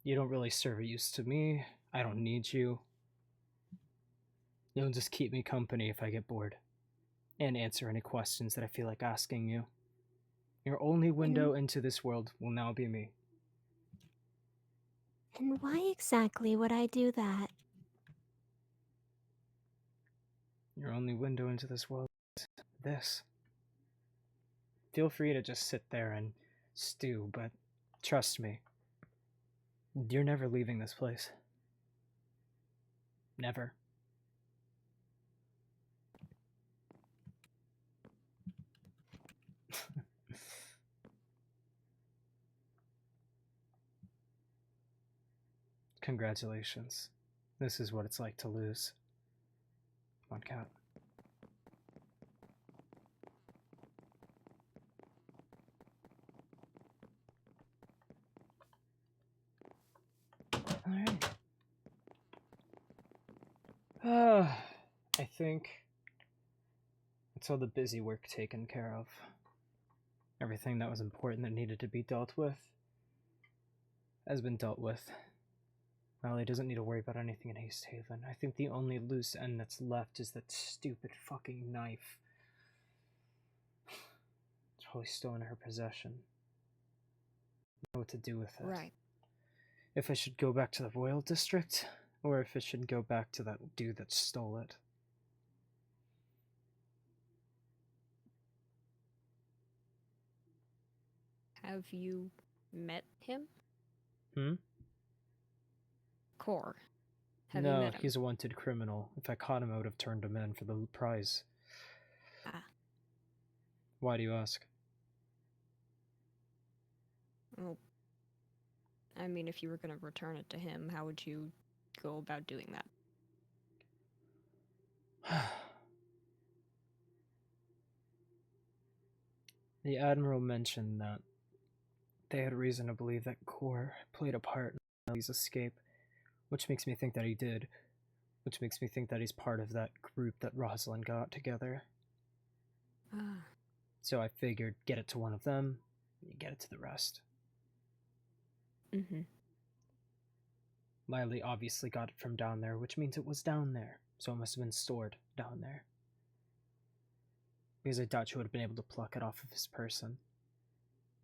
You don't really serve a use to me. I don't need you. You'll just keep me company if I get bored. And answer any questions that I feel like asking you. Your only window into this world will now be me. And why exactly would I do that? Your only window into this world is this. Feel free to just sit there and stew, but trust me, you're never leaving this place. Never. Congratulations. This is what it's like to lose. Come on, cat. Alright. I think that's all the busy work taken care of. Everything that was important that needed to be dealt with has been dealt with. Molly doesn't need to worry about anything in Haste Haven. I think the only loose end that's left is that stupid fucking knife. It's probably still in her possession. I don't know what to do with it. Right. If I should go back to the Royal District, or if it should go back to that dude that stole it. Have you met him? Hmm? Core. Have you No, met him? he's a wanted criminal. If I caught him, I would have turned him in for the prize. Ah. Why do you ask? Well, I mean, if you were going to return it to him, how would you go about doing that? The Admiral mentioned that they had reason to believe that Core played a part in Ellie's escape, which makes me think that he did, which makes me think that he's part of that group that Rosalind got together. Ah. So I figured, get it to one of them, you get it to the rest. Mm-hmm. Miley obviously got it from down there, which means it was down there, so it must have been stored down there. Because I doubt she would have been able to pluck it off of his person.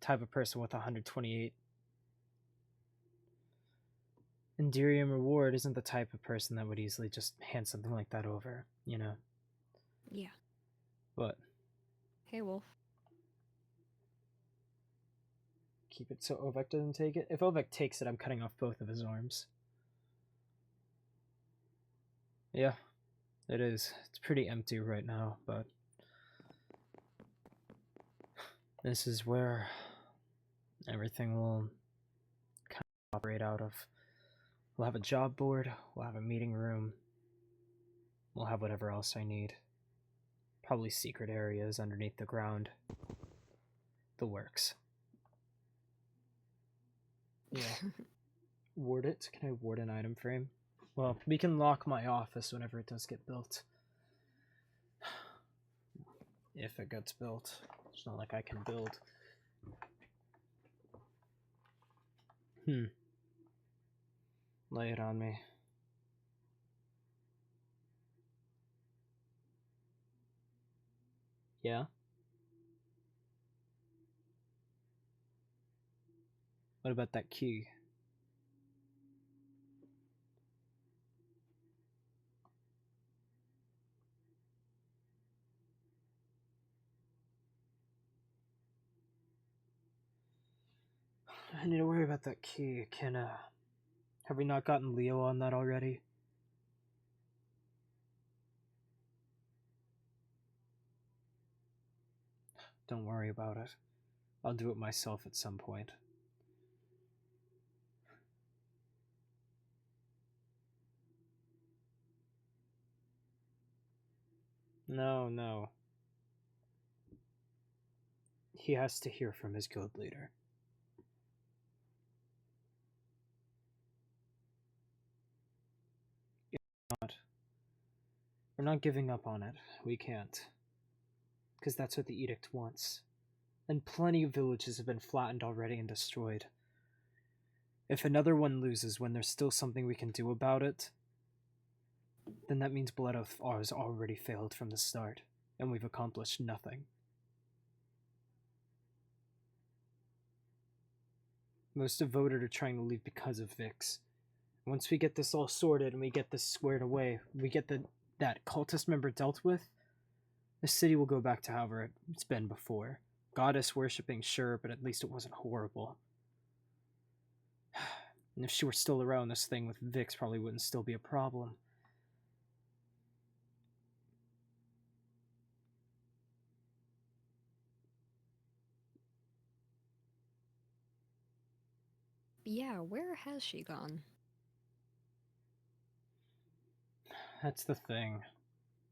Type of person with 128. Endurium Reward isn't the type of person that would easily just hand something like that over, you know? Yeah. But Hey, Wolf. keep it so Ovek doesn't take it. If Ovek takes it, I'm cutting off both of his arms. Yeah, it is. It's pretty empty right now, but this is where everything will kind of operate out of. We'll have a job board, we'll have a meeting room, we'll have whatever else I need. Probably secret areas underneath the ground. The works. Yeah. Ward it? Can I ward an item frame? Well, we can lock my office whenever it does get built. If it gets built. It's not like I can build. Lay it on me. Yeah? What about that key? I need to worry about that key. Have we not gotten Leo on that already? Don't worry about it. I'll do it myself at some point. No. He has to hear from his guild leader. We're not giving up on it. We can't. Because that's what the edict wants. And plenty of villages have been flattened already and destroyed. If another one loses when there's still something we can do about it, then that means Blood Oath has already failed from the start, and we've accomplished nothing. Most devoted are trying to leave because of Vix. Once we get this all sorted and we get this squared away, we get that cultist member dealt with, the city will go back to however it's been before. Goddess worshipping, sure, but at least it wasn't horrible. And if she were still around, this thing with Vix probably wouldn't still be a problem. Yeah, where has she gone? That's the thing.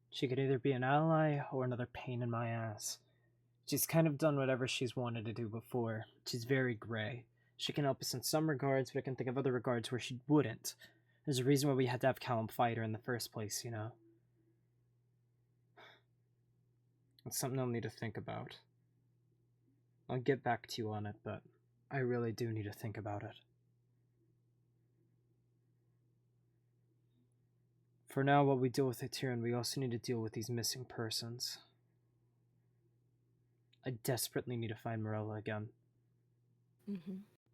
She could either be an ally or another pain in my ass. She's kind of done whatever she's wanted to do before. She's very gray. She can help us in some regards, but I can think of other regards where she wouldn't. There's a reason why we had to have Callum fight her in the first place, you know? It's something I'll need to think about. I'll get back to you on it, but I really do need to think about it. For now, while we deal with it here, and we also need to deal with these missing persons. I desperately need to find Morella again.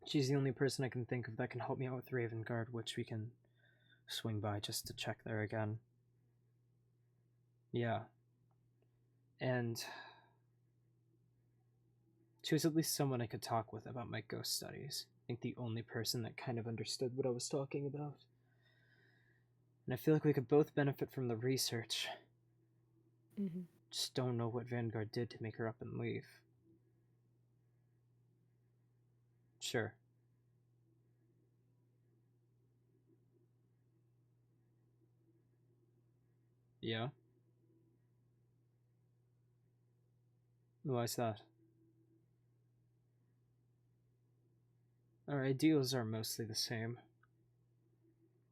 She's the only person I can think of that can help me out with Ravengard, which we can swing by just to check there again. Yeah. And she was at least someone I could talk with about my ghost studies. I think the only person that kind of understood what I was talking about. And I feel like we could both benefit from the research. Just don't know what Vanguard did to make her up and leave. Sure. Yeah? Why's that? Our ideals are mostly the same.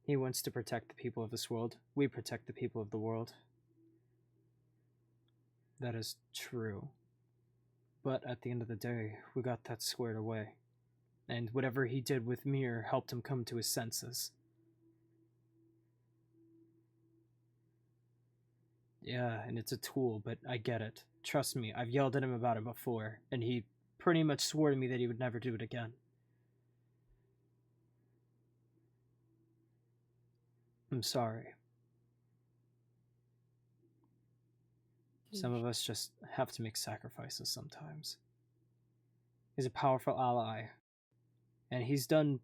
He wants to protect the people of this world. We protect the people of the world. That is true. But at the end of the day, we got that squared away. And whatever he did with Mir helped him come to his senses. Yeah, and it's a tool, but I get it. Trust me, I've yelled at him about it before, and he pretty much swore to me that he would never do it again. I'm sorry. Some of us just have to make sacrifices sometimes. He's a powerful ally, and he's done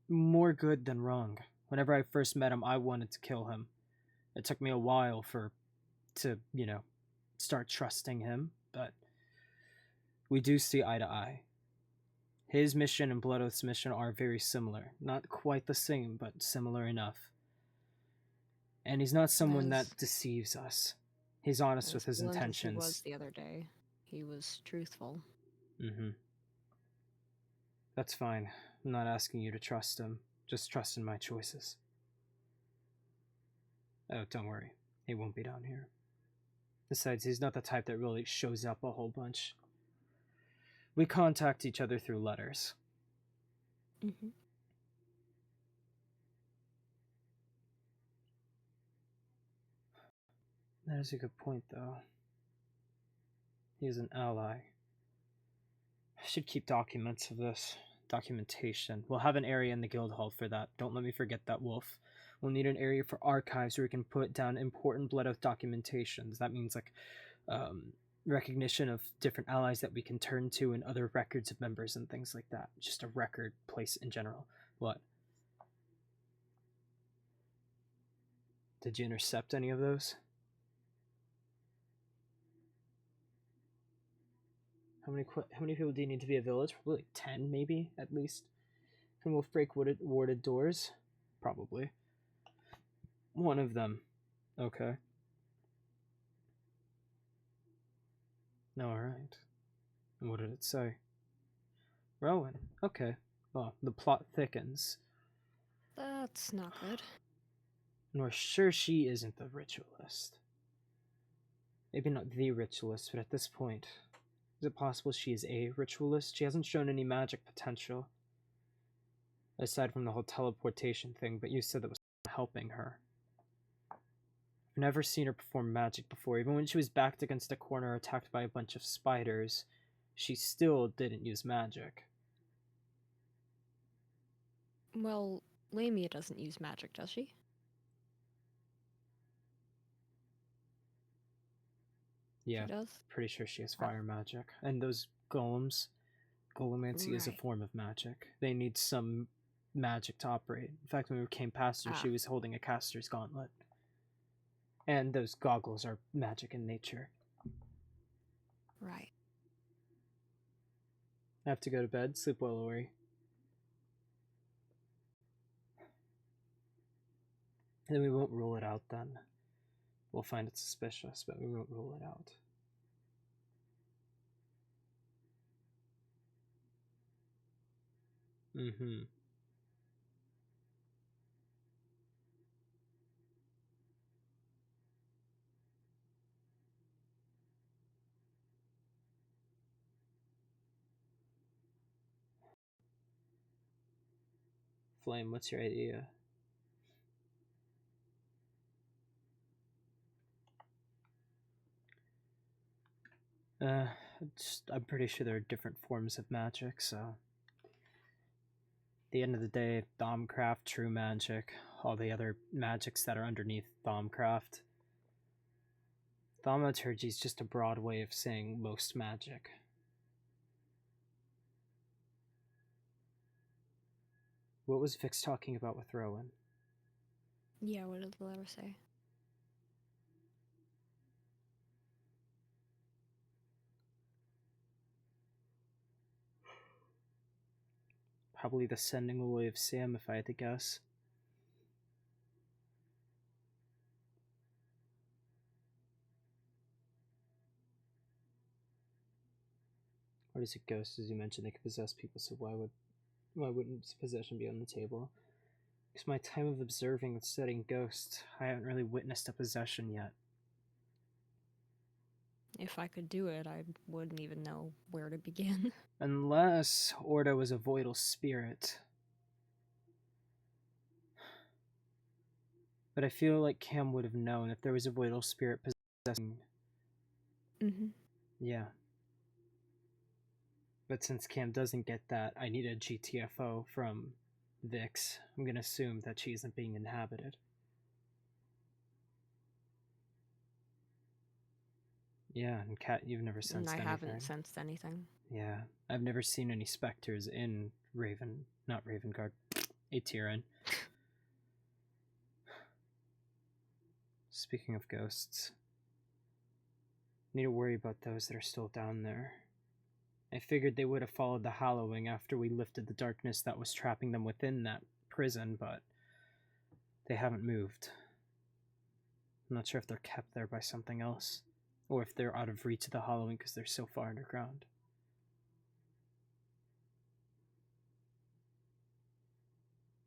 more good than wrong. Whenever I first met him, I wanted to kill him. It took me a while to start trusting him, but we do see eye to eye. His mission and Blood Oath's mission are very similar. Not quite the same, but similar enough. And he's not someone that deceives us. He's honest with his intentions. He was the other day. He was truthful. That's fine. I'm not asking you to trust him. Just trust in my choices. Oh, don't worry. He won't be down here. Besides, he's not the type that really shows up a whole bunch. We contact each other through letters. That is a good point, though. He is an ally. I should keep documents of this. Documentation. We'll have an area in the guild hall for that. Don't let me forget that, Wolf. We'll need an area for archives where we can put down important Blood Oath documentations. That means like recognition of different allies that we can turn to and other records of members and things like that. Just a record place in general. What? Did you intercept any of those? How many people do you need to be a village? Probably like 10, maybe, at least. Can Wolf break warded doors? Probably. One of them. Okay. Alright. And what did it say? Rowan. Okay. Well, the plot thickens. That's not good. And we're sure she isn't the ritualist. Maybe not the ritualist, but at this point, is it possible she is a ritualist? She hasn't shown any magic potential. Aside from the whole teleportation thing, but you said that was helping her. I've never seen her perform magic before. Even when she was backed against a corner attacked by a bunch of spiders, she still didn't use magic. Well, Lamia doesn't use magic, does she? Yeah, she does? pretty sure she has fire magic. And those golems, golemancy is a Right. form of magic. They need some magic to operate. In fact, when we came past her, she was holding a caster's gauntlet. And those goggles are magic in nature. Right. I have to go to bed. Sleep well, Ori. And then we won't rule it out then. We'll find it suspicious, but we won't rule it out. Mm-hmm. Flame, what's your idea? I'm pretty sure there are different forms of magic, so... At the end of the day, Thaumcraft, True Magic, all the other magics that are underneath Thaumcraft. Thaumaturgy is just a broad way of saying most magic. What was Vix talking about with Rowan? Yeah, what did the letter say? Probably the sending away of Sam, if I had to guess. Or is it ghosts? As you mentioned, they could possess people, so why wouldn't possession be on the table? Because my time of observing and studying ghosts, I haven't really witnessed a possession yet. If I could do it, I wouldn't even know where to begin. Unless Orda was a voidal spirit. But I feel like Cam would have known if there was a voidal spirit possessing. Mm-hmm. Yeah. But since Cam doesn't get that, I need a GTFO from Vix. I'm gonna assume that she isn't being inhabited. Yeah, and Kat, you've never sensed And I anything. haven't sensed anything. Yeah, I've never seen any specters in not Ravengard, Aetirin. Speaking of ghosts, need to worry about those that are still down there. I figured they would have followed the Hallowing after we lifted the darkness that was trapping them within that prison, but they haven't moved. I'm not sure if they're kept there by something else, or if they're out of reach of the Hallowing because they're so far underground.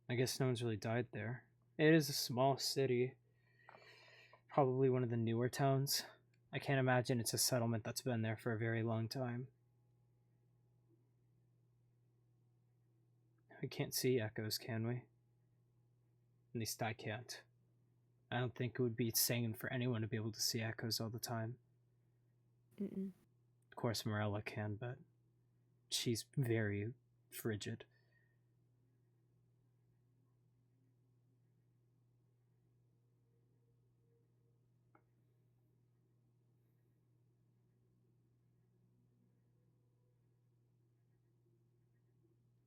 I guess no one's really died there. It is a small city. Probably one of the newer towns. I can't imagine it's a settlement that's been there for a very long time. We can't see echoes, can we? At least I can't. I don't think it would be sane for anyone to be able to see echoes all the time. Mm-mm. Of course, Morella can, but she's very frigid.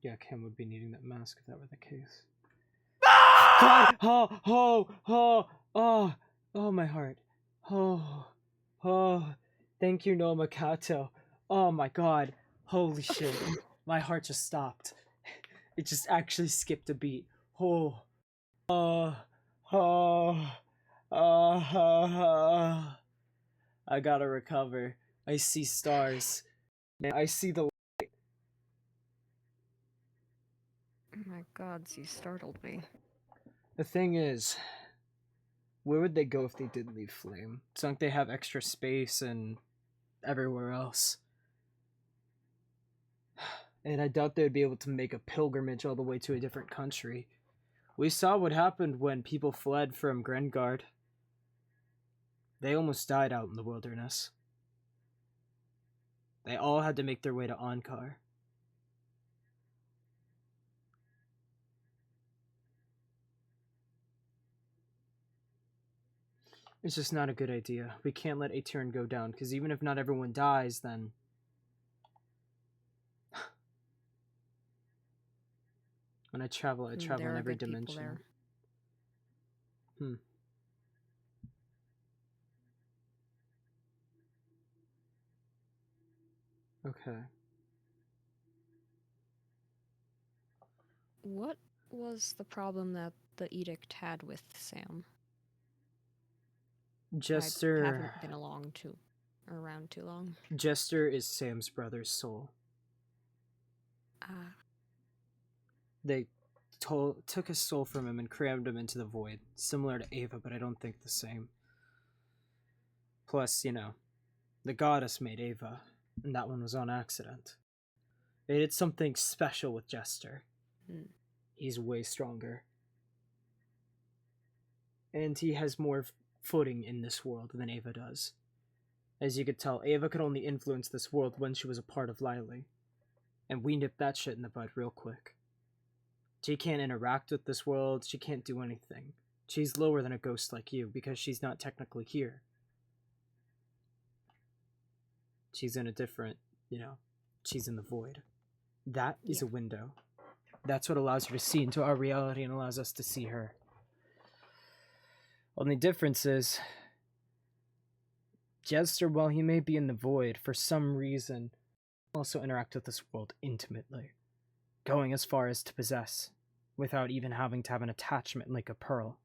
Yeah, Cam would be needing that mask if that were the case. Ah! God! Oh, my heart. Oh, thank you, no Makato. Oh my god. Holy shit. My heart just stopped. It just actually skipped a beat. Oh, oh, oh, oh. I gotta recover. I see stars. I see the. Oh my god, you startled me. The thing is, where would they go if they did leave Flame? It's like they have extra space and everywhere else. And I doubt they'd be able to make a pilgrimage all the way to a different country. We saw what happened when people fled from Grengard. They almost died out in the wilderness. They all had to make their way to Ankar. It's just not a good idea. We can't let Aetirn go down, because even if not everyone dies, then... When I travel in every dimension. Okay. What was the problem that the edict had with Sam? Jester... I haven't been around too long. Jester is Sam's brother's soul. Ah. They took his soul from him and crammed him into the void. Similar to Ava, but I don't think the same. Plus, you know, the goddess made Ava, and that one was on accident. They did something special with Jester. He's way stronger. And he has more footing in this world than Ava does. As you could tell, Ava could only influence this world when she was a part of Lyra. And we nipped that shit in the bud real quick. She can't interact with this world, she can't do anything. She's lower than a ghost like you, because she's not technically here. She's in a different, she's in the void. That is a window. That's what allows her to see into our reality and allows us to see her. Only difference is, Jester, while he may be in the void, for some reason, also interact with this world intimately, going as far as to possess, without even having to have an attachment like a pearl.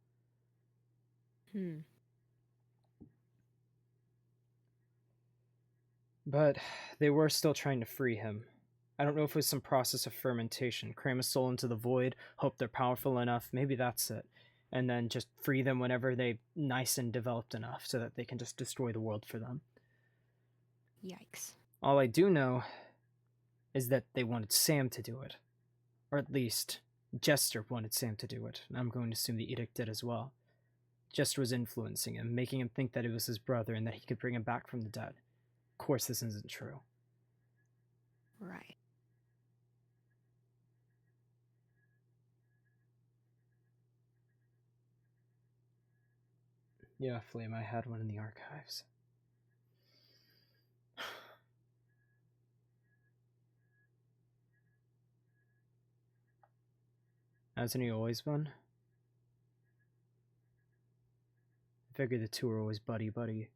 But they were still trying to free him. I don't know if it was some process of fermentation. Cram a soul into the void, hope they're powerful enough, maybe that's it. And then just free them whenever they're nice and developed enough so that they can just destroy the world for them. Yikes. All I do know is that they wanted Sam to do it. Or at least, Jester wanted Sam to do it, and I'm going to assume the Edict did as well. Jester was influencing him, making him think that it was his brother and that he could bring him back from the dead. Of course this isn't true. Right. Yeah, Flame, I had one in the archives. Hasn't he always been? I figured the two were always buddy-buddy.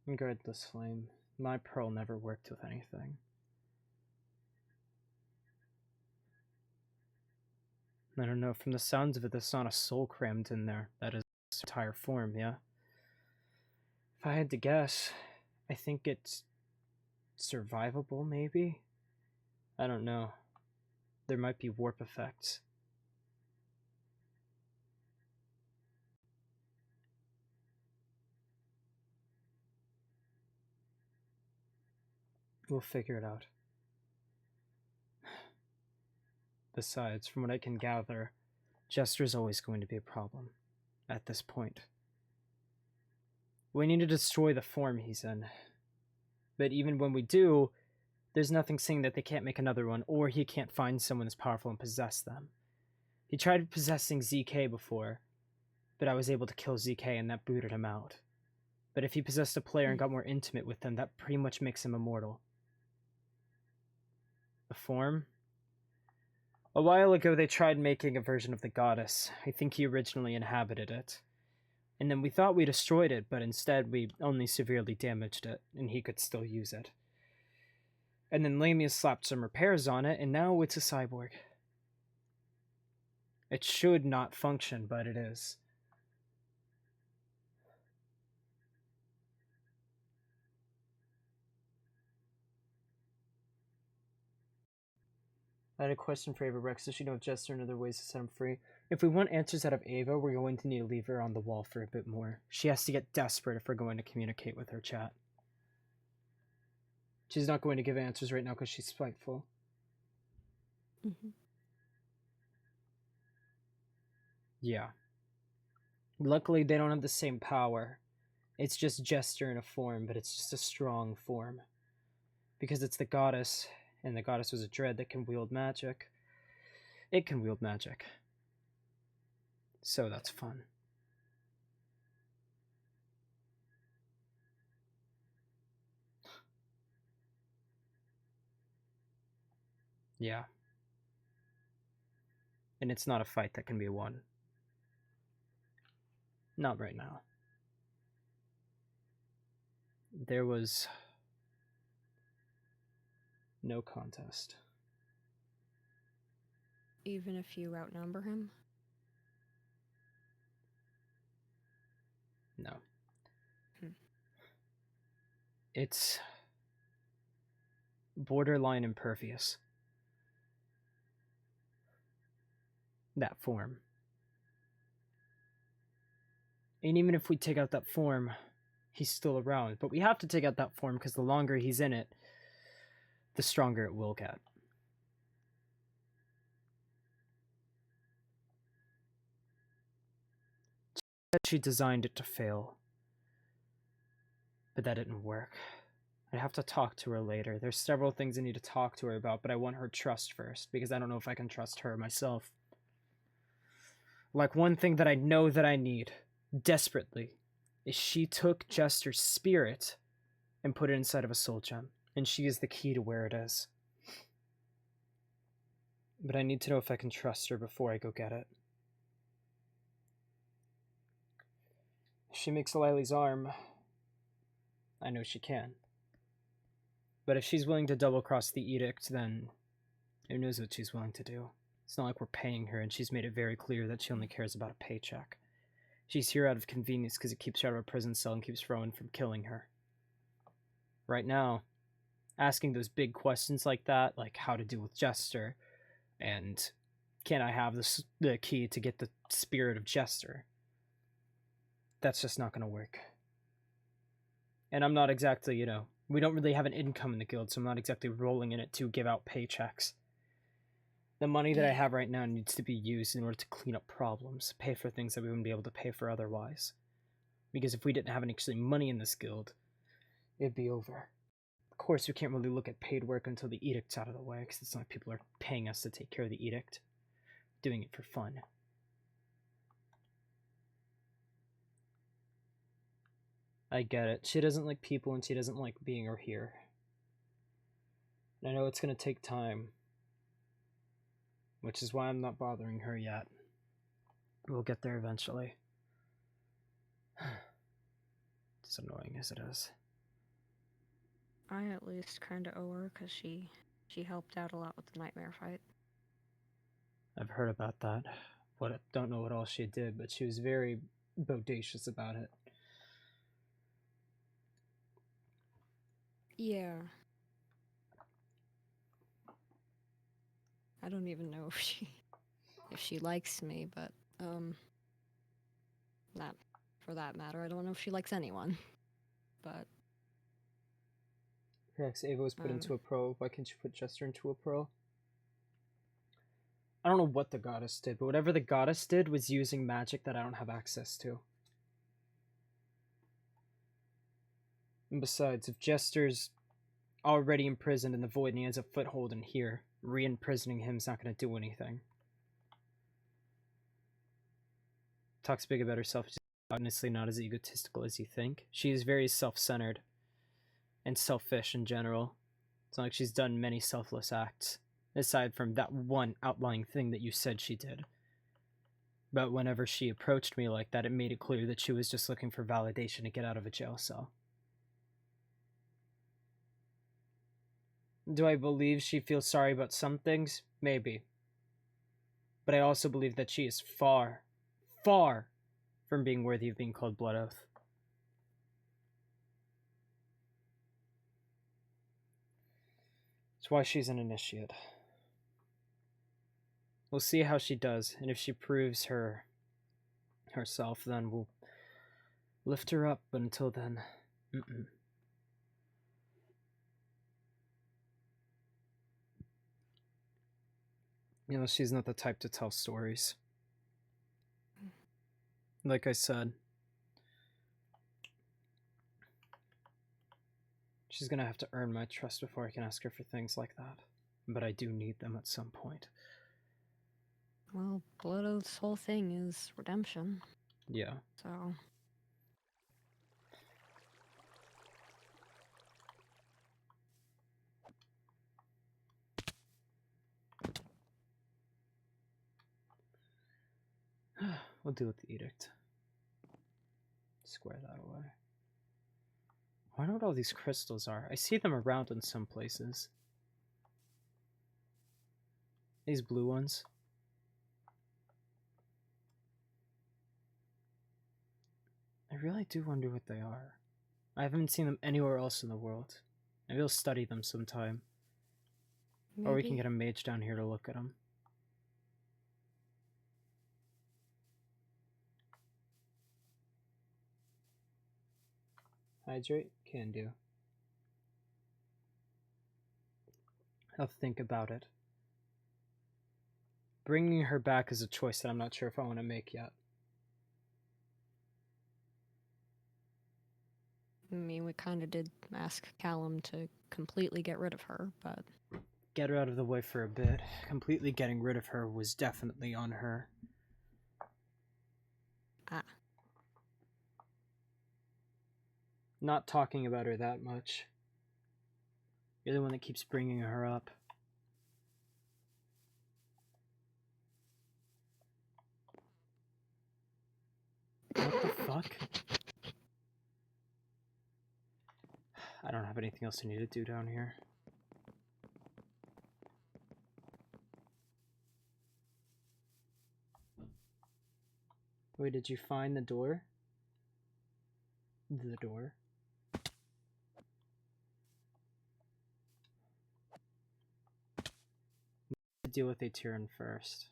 Regardless, Flame, my pearl never worked with anything. I don't know, from the sounds of it, there's not a soul crammed in there. That is its entire form, yeah? If I had to guess, I think it's survivable, maybe? I don't know. There might be warp effects. We'll figure it out. Besides, from what I can gather, Jester's always going to be a problem. At this point. We need to destroy the form he's in. But even when we do, There's nothing saying that they can't make another one, or he can't find someone as powerful and possess them. He tried possessing ZK before, but I was able to kill ZK and that booted him out. But if he possessed a player and got more intimate with them, that pretty much makes him immortal. The form? A while ago they tried making a version of the goddess. I think he originally inhabited it. And then we thought we destroyed it, but instead we only severely damaged it, and he could still use it. And then Lamia slapped some repairs on it, and now it's a cyborg. It should not function, but it is. I had a question for Ava Rex. Does she know of Jester and other ways to set him free? If we want answers out of Ava, we're going to need to leave her on the wall for a bit more. She has to get desperate if we're going to communicate with her chat. She's not going to give answers right now because she's spiteful. Yeah. Luckily, they don't have the same power. It's just Jester in a form, but it's just a strong form. Because it's the goddess, and the goddess was a dread that can wield magic. It can wield magic. So that's fun. Yeah. And it's not a fight that can be won. Not right now. There was no contest. Even if you outnumber him? No. It's borderline impervious. That form. And even if we take out that form, he's still around. But we have to take out that form because the longer he's in it, the stronger it will get. She designed it to fail. But that didn't work. I have to talk to her later. There's several things I need to talk to her about, but I want her trust first, because I don't know if I can trust her myself. Like, one thing that I know that I need, desperately, is she took Jester's spirit and put it inside of a soul gem, and she is the key to where it is. But I need to know if I can trust her before I go get it. If she makes Lily's arm, I know she can. But if she's willing to double-cross the edict, then who knows what she's willing to do. It's not like we're paying her, and she's made it very clear that she only cares about a paycheck. She's here out of convenience because it keeps her out of a prison cell and keeps Rowan from killing her. Right now, asking those big questions like that, like how to deal with Jester, and can I have the key to get the spirit of Jester? That's just not going to work. And I'm not exactly, you know, we don't really have an income in the guild, so I'm not exactly rolling in it to give out paychecks. The money that I have right now needs to be used in order to clean up problems, pay for things that we wouldn't be able to pay for otherwise. Because if we didn't have any actually money in this guild, it'd be over. Of course, we can't really look at paid work until the edict's out of the way, because it's not like people are paying us to take care of the edict. Doing it for fun. I get it. She doesn't like people and she doesn't like being here. And I know it's going to take time. Which is why I'm not bothering her yet. We'll get there eventually. As annoying as it is. I at least kind of owe her because she helped out a lot with the nightmare fight. I've heard about that. Don't know what all she did, but she was very bodacious about it. Yeah. I don't even know if she likes me, but not for that matter. I don't know if she likes anyone. But Rex, Ava was put into a pro. Why can't you put Jester into a pro? I don't know what the goddess did, but whatever the goddess did was using magic that I don't have access to. And besides, if Jester's already imprisoned in the void and he has a foothold in here. Re-imprisoning him is not going to do anything. Talks big about herself. She's honestly not as egotistical as you think. She is very self-centered and selfish in general. It's not like she's done many selfless acts, aside from that one outlying thing that you said she did. But whenever she approached me like that, it made it clear that she was just looking for validation to get out of a jail cell. Do I believe she feels sorry about some things? Maybe. But I also believe that she is far, far from being worthy of being called Blood Oath. That's why she's an initiate. We'll see how she does, and if she proves herself, then we'll lift her up, but until then, You know, she's not the type to tell stories. Like I said, she's gonna have to earn my trust before I can ask her for things like that. But I do need them at some point. Well, Blood Oath's whole thing is redemption. Yeah. So. We'll deal with the edict. Square that away. I wonder what all these crystals are. I see them around in some places. These blue ones. I really do wonder what they are. I haven't seen them anywhere else in the world. Maybe I'll study them sometime. Maybe. Or we can get a mage down here to look at them. Hydrate? Can do. I'll think about it. Bringing her back is a choice that I'm not sure if I want to make yet. I mean, we kind of did ask Callum to completely get rid of her, but... Get her out of the way for a bit. Completely getting rid of her was definitely on her. Ah. Not talking about her that much. You're the one that keeps bringing her up. What the fuck? I don't have anything else I need to do down here. Wait, did you find the door? The door? Deal with a Tyrion first.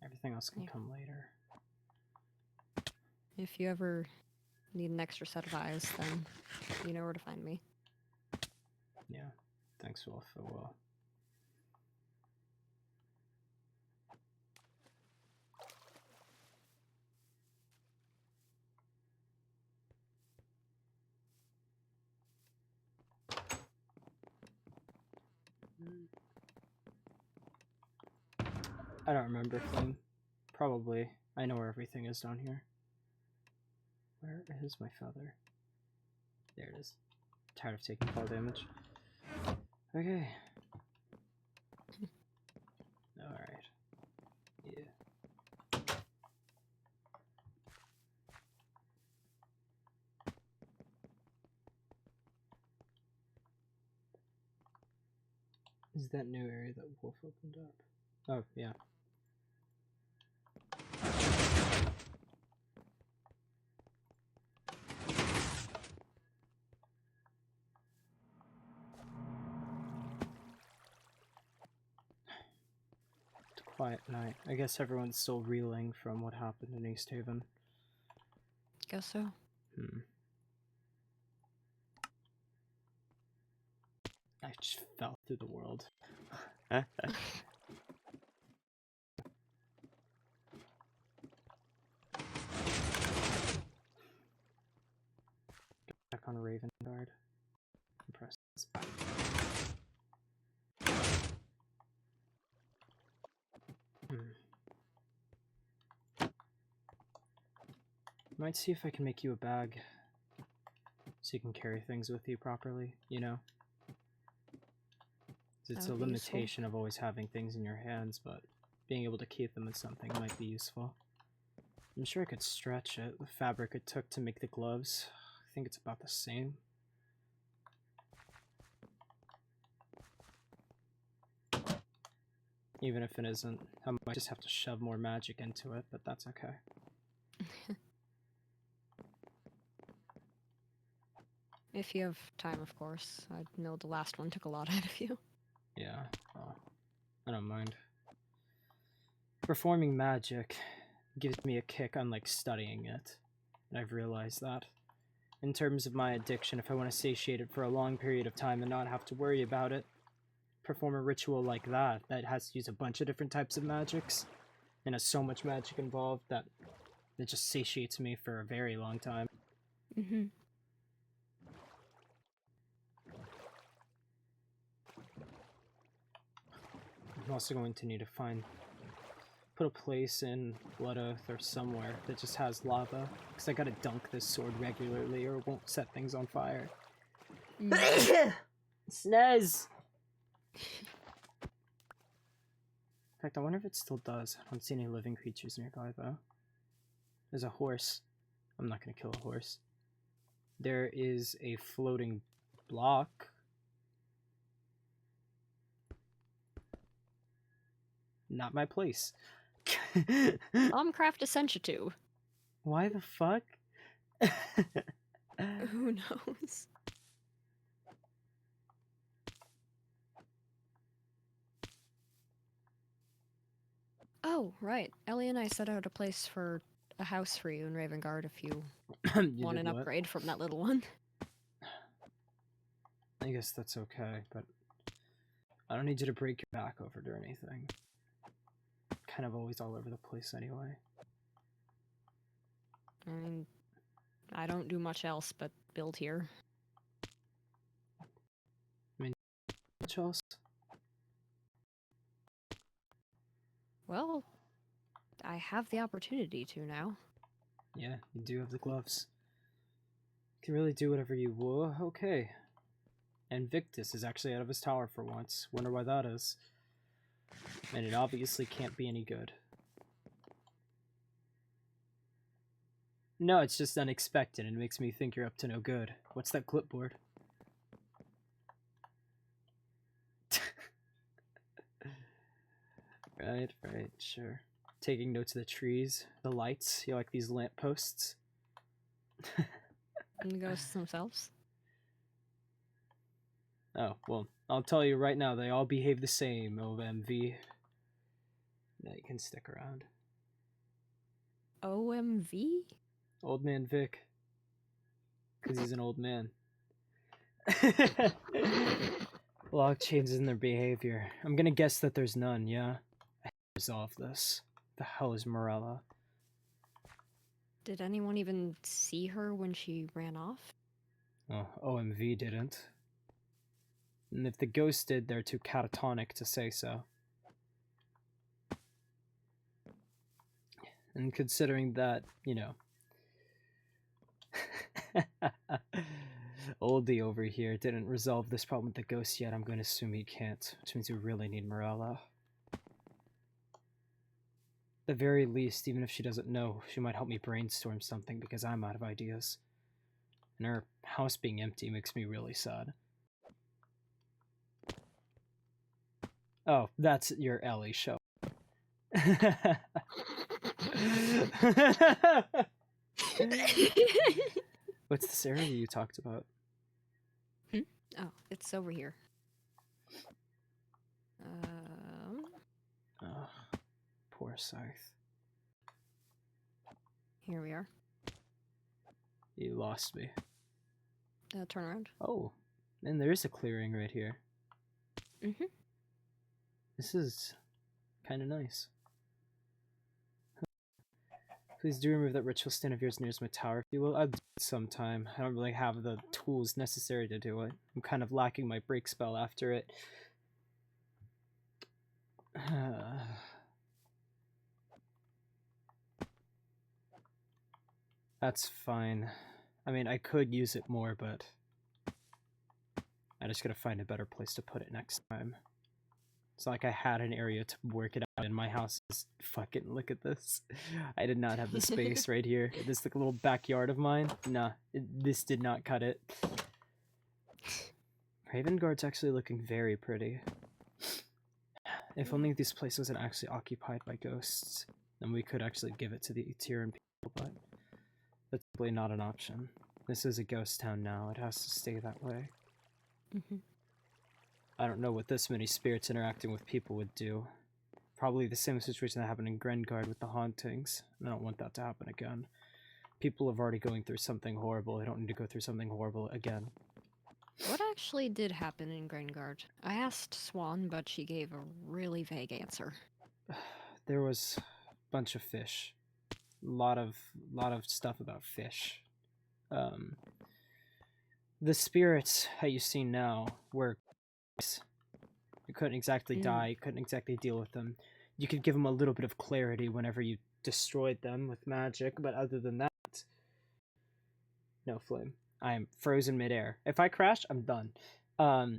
Everything else can come later. If you ever need an extra set of eyes, then you know where to find me. Yeah, thanks, Wolf. I will. I don't remember Flynn. Probably. I know where everything is down here. Where is my feather? There it is. Tired of taking fall damage. Okay. Alright. Yeah. Is that new area that Wolf opened up? Oh, yeah. Quiet night. I guess everyone's still reeling from what happened in East Haven. Guess so. I just fell through the world. Back on Raven Guard. Press this back. Might see if I can make you a bag so you can carry things with you properly, you know? It's a limitation of always having things in your hands, but being able to keep them in something might be useful. I'm sure I could stretch it. The fabric it took to make the gloves, I think it's about the same. Even if it isn't, I might just have to shove more magic into it, but that's okay. If you have time, of course. I know the last one took a lot out of you. Yeah, well, I don't mind. Performing magic gives me a kick unlike studying it, and I've realized that. In terms of my addiction, if I want to satiate it for a long period of time and not have to worry about it, perform a ritual like that has to use a bunch of different types of magics, and has so much magic involved that it just satiates me for a very long time. Mm-hmm. I'm also going to need to put a place in Blood Oath or somewhere that just has lava, because I gotta dunk this sword regularly or it won't set things on fire. Snez! In fact, I wonder if it still does. I don't see any living creatures nearby, though. There's a horse. I'm not gonna kill a horse. There is a floating block. Not my place. Craft Essentia 2. Why the fuck? Who knows? Oh, right. Ellie and I set out a place for a house for you in Ravengard if you want an upgrade from that little one. I guess that's okay, but I don't need you to break your back over it or anything. Kind of always all over the place anyway. I mean, I don't do much else but build here. I mean, much else? Well, I have the opportunity to now. Yeah, you do have the gloves. You can really do whatever you will. Okay. And Victus is actually out of his tower for once. Wonder why that is. And it obviously can't be any good. No, it's just unexpected and makes me think you're up to no good. What's that clipboard? Right, sure. Taking notes of the trees, the lights. You like these lampposts? And the ghosts themselves? Oh, well, I'll tell you right now, they all behave the same, OMV. Now you can stick around. OMV? Old Man Vic. Because he's an old man. Log changes in their behavior. I'm gonna guess that there's none, yeah? I have to resolve this. The hell is Morella? Did anyone even see her when she ran off? Oh, OMV didn't. And if the ghost did, they're too catatonic to say so. And considering that, you know... Oldie over here didn't resolve this problem with the ghost yet, I'm going to assume he can't, which means we really need Morella. At the very least, even if she doesn't know, she might help me brainstorm something because I'm out of ideas. And her house being empty makes me really sad. Oh, that's your Ellie show. What's this area you talked about? Oh, it's over here. Oh, poor Scythe. Here we are. You lost me. Turn around. Oh, and there is a clearing right here. Mm-hmm. This is kind of nice. Please do remove that ritual stand of yours nearest my tower if you will. I'll do it sometime. I don't really have the tools necessary to do it. I'm kind of lacking my break spell after it. That's fine. I mean, I could use it more, but I just gotta find a better place to put it next time. It's not like I had an area to work it out in. My house is fucking, look at this. I did not have the space right here. This like a little backyard of mine. Nah, this did not cut it. Raven Guard's actually looking very pretty. If only this place wasn't actually occupied by ghosts, then we could actually give it to the Eteran people, but that's simply not an option. This is a ghost town now. It has to stay that way. Mm-hmm. I don't know what this many spirits interacting with people would do. Probably the same situation that happened in Grengard with the hauntings. I don't want that to happen again. People are already going through something horrible. They don't need to go through something horrible again. What actually did happen in Grengard? I asked Swan, but she gave a really vague answer. There was a bunch of fish. A lot of stuff about fish. The spirits that you see now were... You couldn't exactly die, you couldn't exactly deal with them. You could give them a little bit of clarity whenever you destroyed them with magic, but other than that... No flame. I am frozen midair. If I crash, I'm done. I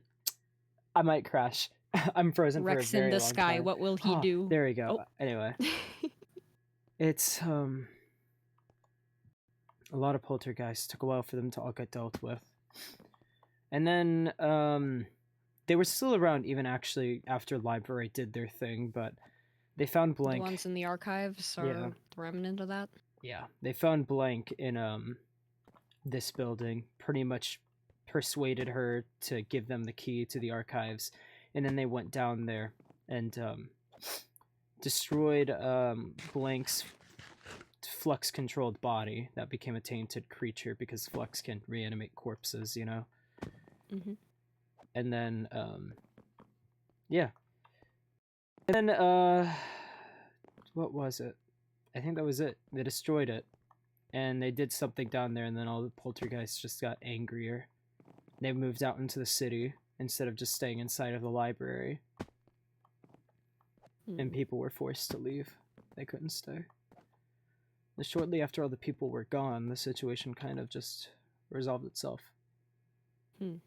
might crash. I'm frozen Rex for a very in the long sky, time. what will he do? There we go. Oh. Anyway. It's, a lot of poltergeists. Took a while for them to all get dealt with. And then, they were still around even actually after Library did their thing, but they found Blank. The ones in the archives are the remnant of that? Yeah. They found Blank in, this building. Pretty much persuaded her to give them the key to the archives. And then they went down there and, destroyed, Blank's flux-controlled body that became a tainted creature because Flux can reanimate corpses, you know? Mm-hmm. And then, yeah. And then, what was it? I think that was it. They destroyed it. And they did something down there, and then all the poltergeists just got angrier. They moved out into the city instead of just staying inside of the library. And people were forced to leave. They couldn't stay. And shortly after all the people were gone, the situation kind of just resolved itself. It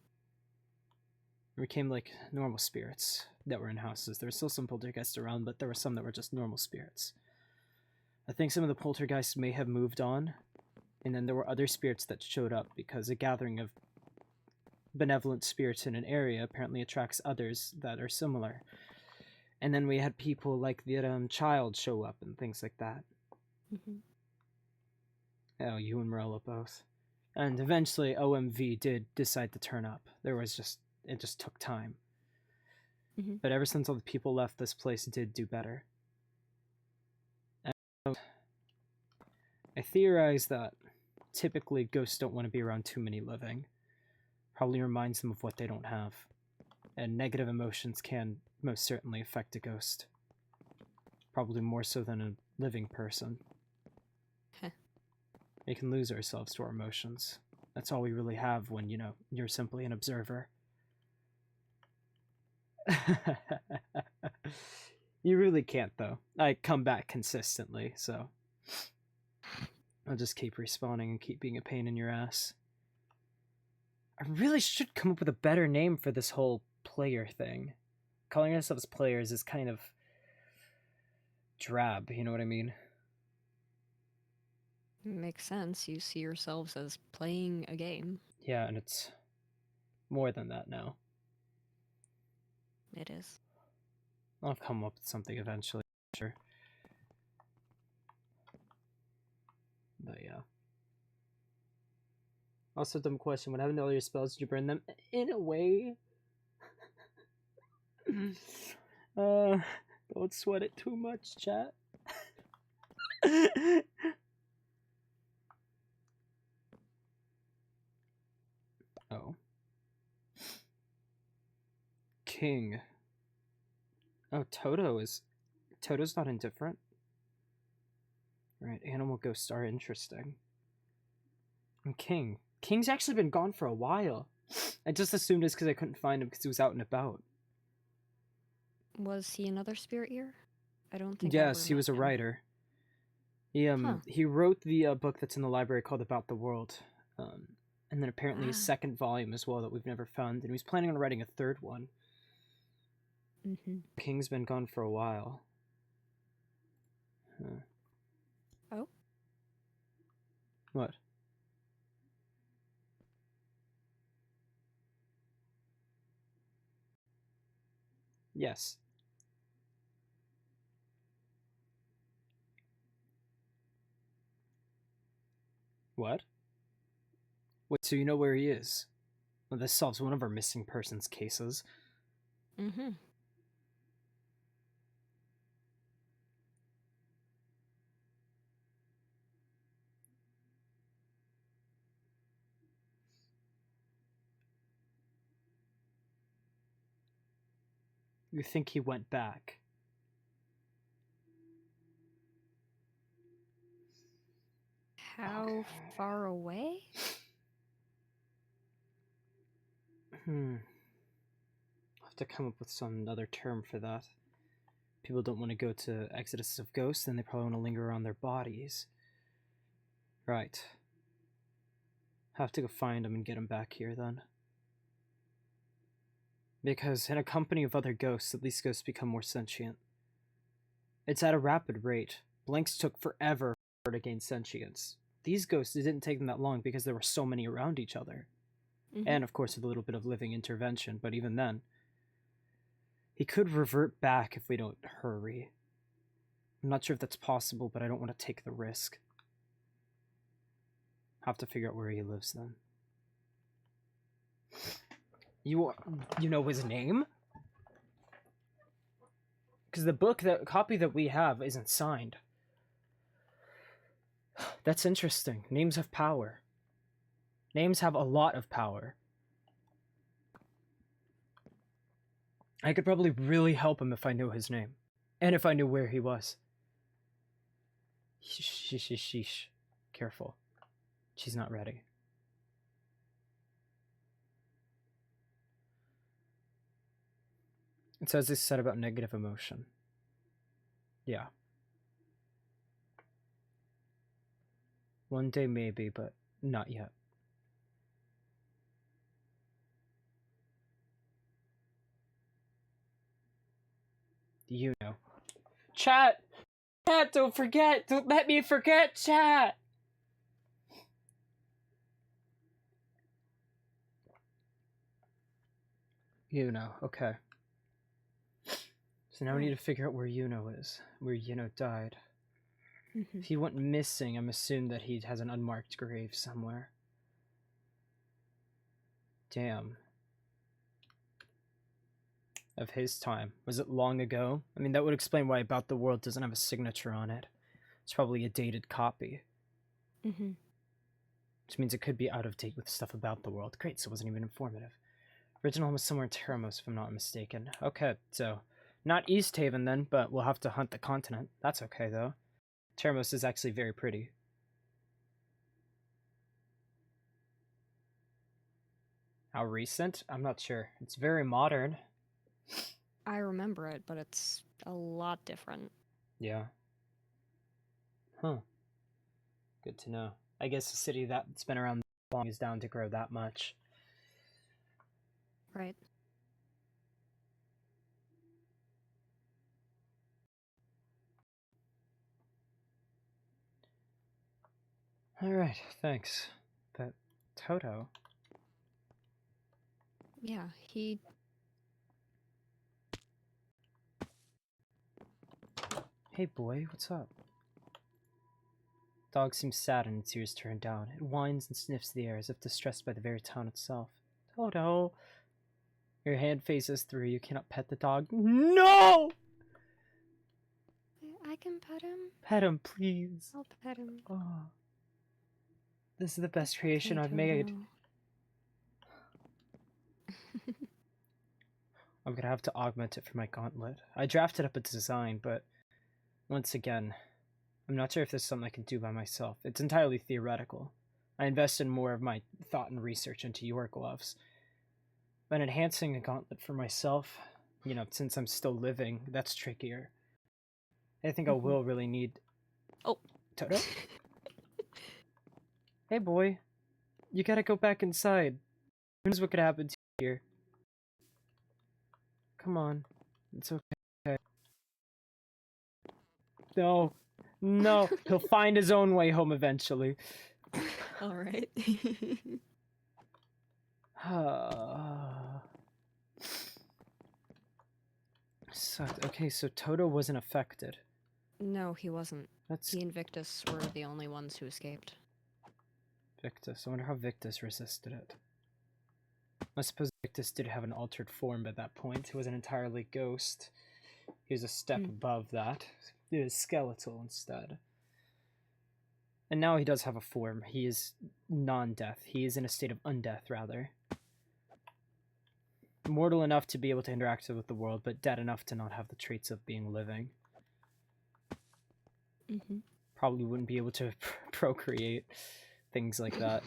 became like normal spirits that were in houses. There were still some poltergeists around, but there were some that were just normal spirits. I think some of the poltergeists may have moved on, and then there were other spirits that showed up because a gathering of benevolent spirits in an area apparently attracts others that are similar. And then we had people like the child show up and things like that. Oh, you and Morella both. And eventually OMV did decide to turn up. It just took time. But ever since all the people left, this place did do better. And I theorize that typically ghosts don't want to be around too many living. Probably reminds them of what they don't have. And negative emotions can most certainly affect a ghost. Probably more so than a living person. We can lose ourselves to our emotions. That's all we really have when, you know, you're simply an observer. You really can't, though. I come back consistently, so I'll just keep respawning and keep being a pain in your ass. I really should come up with a better name for this whole player thing. Calling ourselves players is kind of drab, you know what I mean? Makes sense. You see yourselves as playing a game. Yeah, and it's more than that now. It is. I'll come up with something eventually, sure. But yeah. Also, dumb question. What happened to all your spells? Did you burn them? In a way. Don't sweat it too much, chat. Oh. King. Oh, Toto's not indifferent. Right, animal ghosts are interesting. And King. King's actually been gone for a while. I just assumed it's because I couldn't find him because he was out and about. Was he another spirit ear? I don't think. Yes, he was a writer. He wrote the book that's in the library called About the World, and then apparently a second volume as well that we've never found, and he was planning on writing a third one. King's been gone for a while. Oh? What? Yes. What? Wait, so you know where he is? Well, this solves one of our missing persons cases. You think he went back? How far away? I'll have to come up with some other term for that. People don't want to go to Exodus of Ghosts, then they probably want to linger around their bodies. Right. Have to go find him and get him back here then. Because in a company of other ghosts, at least ghosts become more sentient. It's at a rapid rate. Blanks took forever to gain sentience. These ghosts, it didn't take them that long because there were so many around each other. And of course with a little bit of living intervention, but even then. He could revert back if we don't hurry. I'm not sure if that's possible, but I don't want to take the risk. Have to figure out where he lives then. You know his name? Because the copy that we have isn't signed. That's interesting. Names have power. Names have a lot of power. I could probably really help him if I knew his name. And if I knew where he was. Sheesh. Careful. She's not ready. It says this said about negative emotion. Yeah. One day maybe, but not yet. You know. Chat! Chat, don't forget! Don't let me forget, chat! You know, okay. So now we need to figure out where Yuno is. Where Yuno died. If he went missing, I'm assuming that he has an unmarked grave somewhere. Damn. Of his time. Was it long ago? I mean, that would explain why About the World doesn't have a signature on it. It's probably a dated copy. Which means it could be out of date with stuff about the world. Great, so it wasn't even informative. Original home was somewhere in Teramos, if I'm not mistaken. Okay, so not East Haven then, but we'll have to hunt the continent. That's okay, though. Teramos is actually very pretty. How recent? I'm not sure. It's very modern. I remember it, but it's a lot different. Yeah. Huh. Good to know. I guess a city that's been around that long is down to grow that much. Right. Alright, thanks. But Toto? Yeah, he... Hey boy, what's up? Dog seems sad and its ears turned down. It whines and sniffs the air as if distressed by the very town itself. Toto! Your hand faces through. You cannot pet the dog. No! I can pet him. Pet him, please. I'll pet him. Oh. This is the best creation I've Toto. made. I'm gonna have to augment it for my gauntlet. I drafted up a design, but once again, I'm not sure if this is something I can do by myself. It's entirely theoretical. I invested more of my thought and research into your gloves. But enhancing a gauntlet for myself, you know, since I'm still living, that's trickier. I think I will really need... Oh. Toto? Hey, boy. You gotta go back inside. Who knows what could happen to you here? Come on. It's okay. No. No. He'll find his own way home eventually. Alright. Sucked. Okay, so Toto wasn't affected. No, he wasn't. That's He and Victus were the only ones who escaped. Victus. I wonder how Victus resisted it. I suppose Victus did have an altered form at that point. He wasn't entirely ghost. He was a step above that. He was skeletal instead. And now he does have a form. He is non-death. He is in a state of undeath, rather. Mortal enough to be able to interact with the world, but dead enough to not have the traits of being living. Probably wouldn't be able to procreate. Things like that.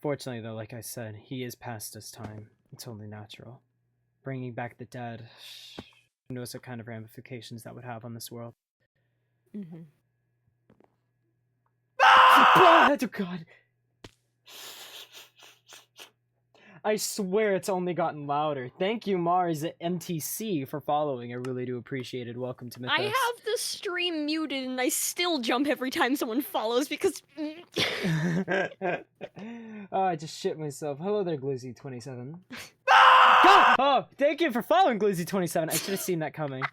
Fortunately, though, like I said, he is past his time. It's only natural. Bringing back the dead, who knows what kind of ramifications that would have on this world. Oh god! I swear it's only gotten louder. Thank you, Mars MTC, for following. I really do appreciate it. Welcome to Mythos. I have the stream muted and I still jump every time someone follows because... Oh, I just shit myself. Hello there, Glizzy27. Oh, thank you for following, Glizzy27. I should have seen that coming.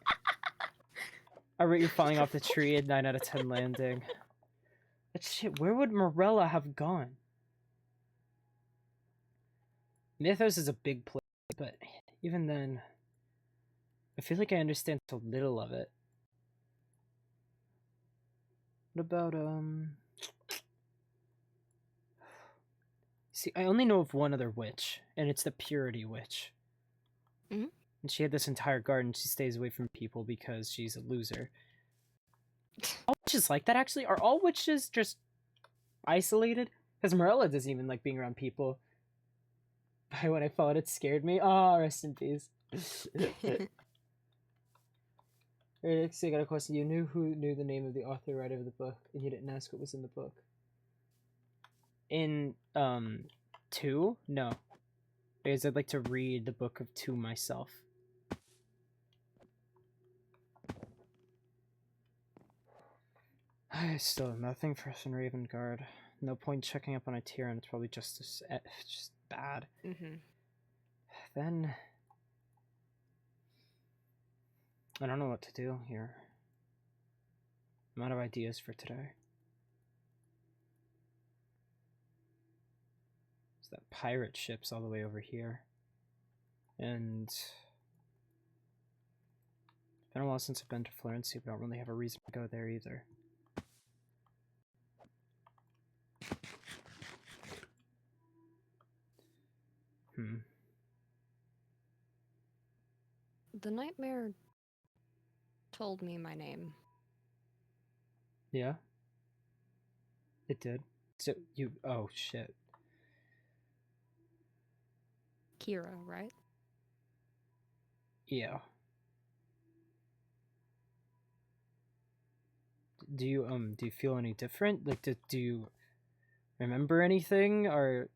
I rate you falling off the tree at 9 out of 10 landing. That shit, where would Morella have gone? Mythos is a big place, but even then, I feel like I understand so little of it. What about, See, I only know of one other witch, and it's the Purity Witch. And she had this entire garden. She stays away from people because she's a loser. All witches like that, actually? Are all witches just isolated? Because Morella doesn't even like being around people. But when I followed it scared me. Oh, rest in peace. Alright, so I got a question. You knew who knew the name of the author writer of the book, and you didn't ask what was in the book. In 2? No. Because I'd like to read the book of 2 myself. I still have nothing for us in Raven Guard. No point checking up on a tier, and it's probably just bad. Then I don't know what to do here. I'm out of ideas for today. So that pirate ship's all the way over here. And it's been a while since I've been to Florence, but I don't really have a reason to go there either. The nightmare told me my name. Yeah? It did? So you... Oh, shit. Kira, right? Yeah. Do you feel any different? Like, do you remember anything, or...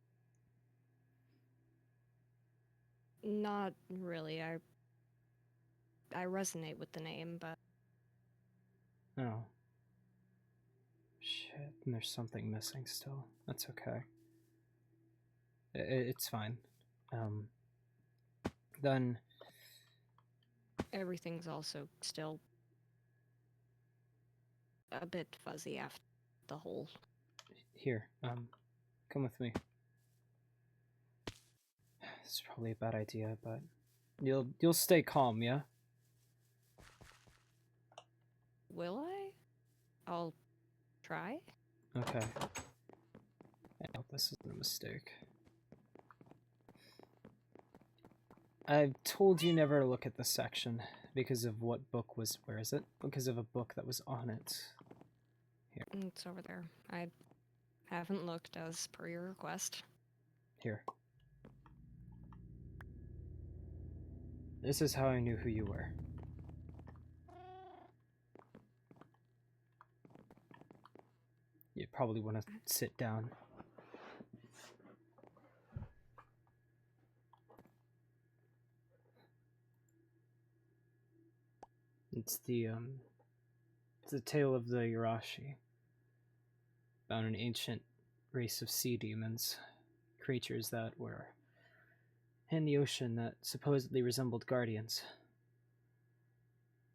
Not really. I resonate with the name, but... Oh. Shit, and there's something missing still. That's okay. It's fine. Then... Everything's also still a bit fuzzy after the whole... Here, come with me. This is probably a bad idea, but you'll stay calm, yeah? Will I? I'll try. Okay. I hope this isn't a mistake. I've told you never to look at this section because of what book was... Where is it? Because of a book that was on it. Here. It's over there. I haven't looked as per your request. Here. This is how I knew who you were. You probably want to sit down. It's the tale of the Yurashi, about an ancient race of sea demons, creatures that were in the ocean that supposedly resembled guardians,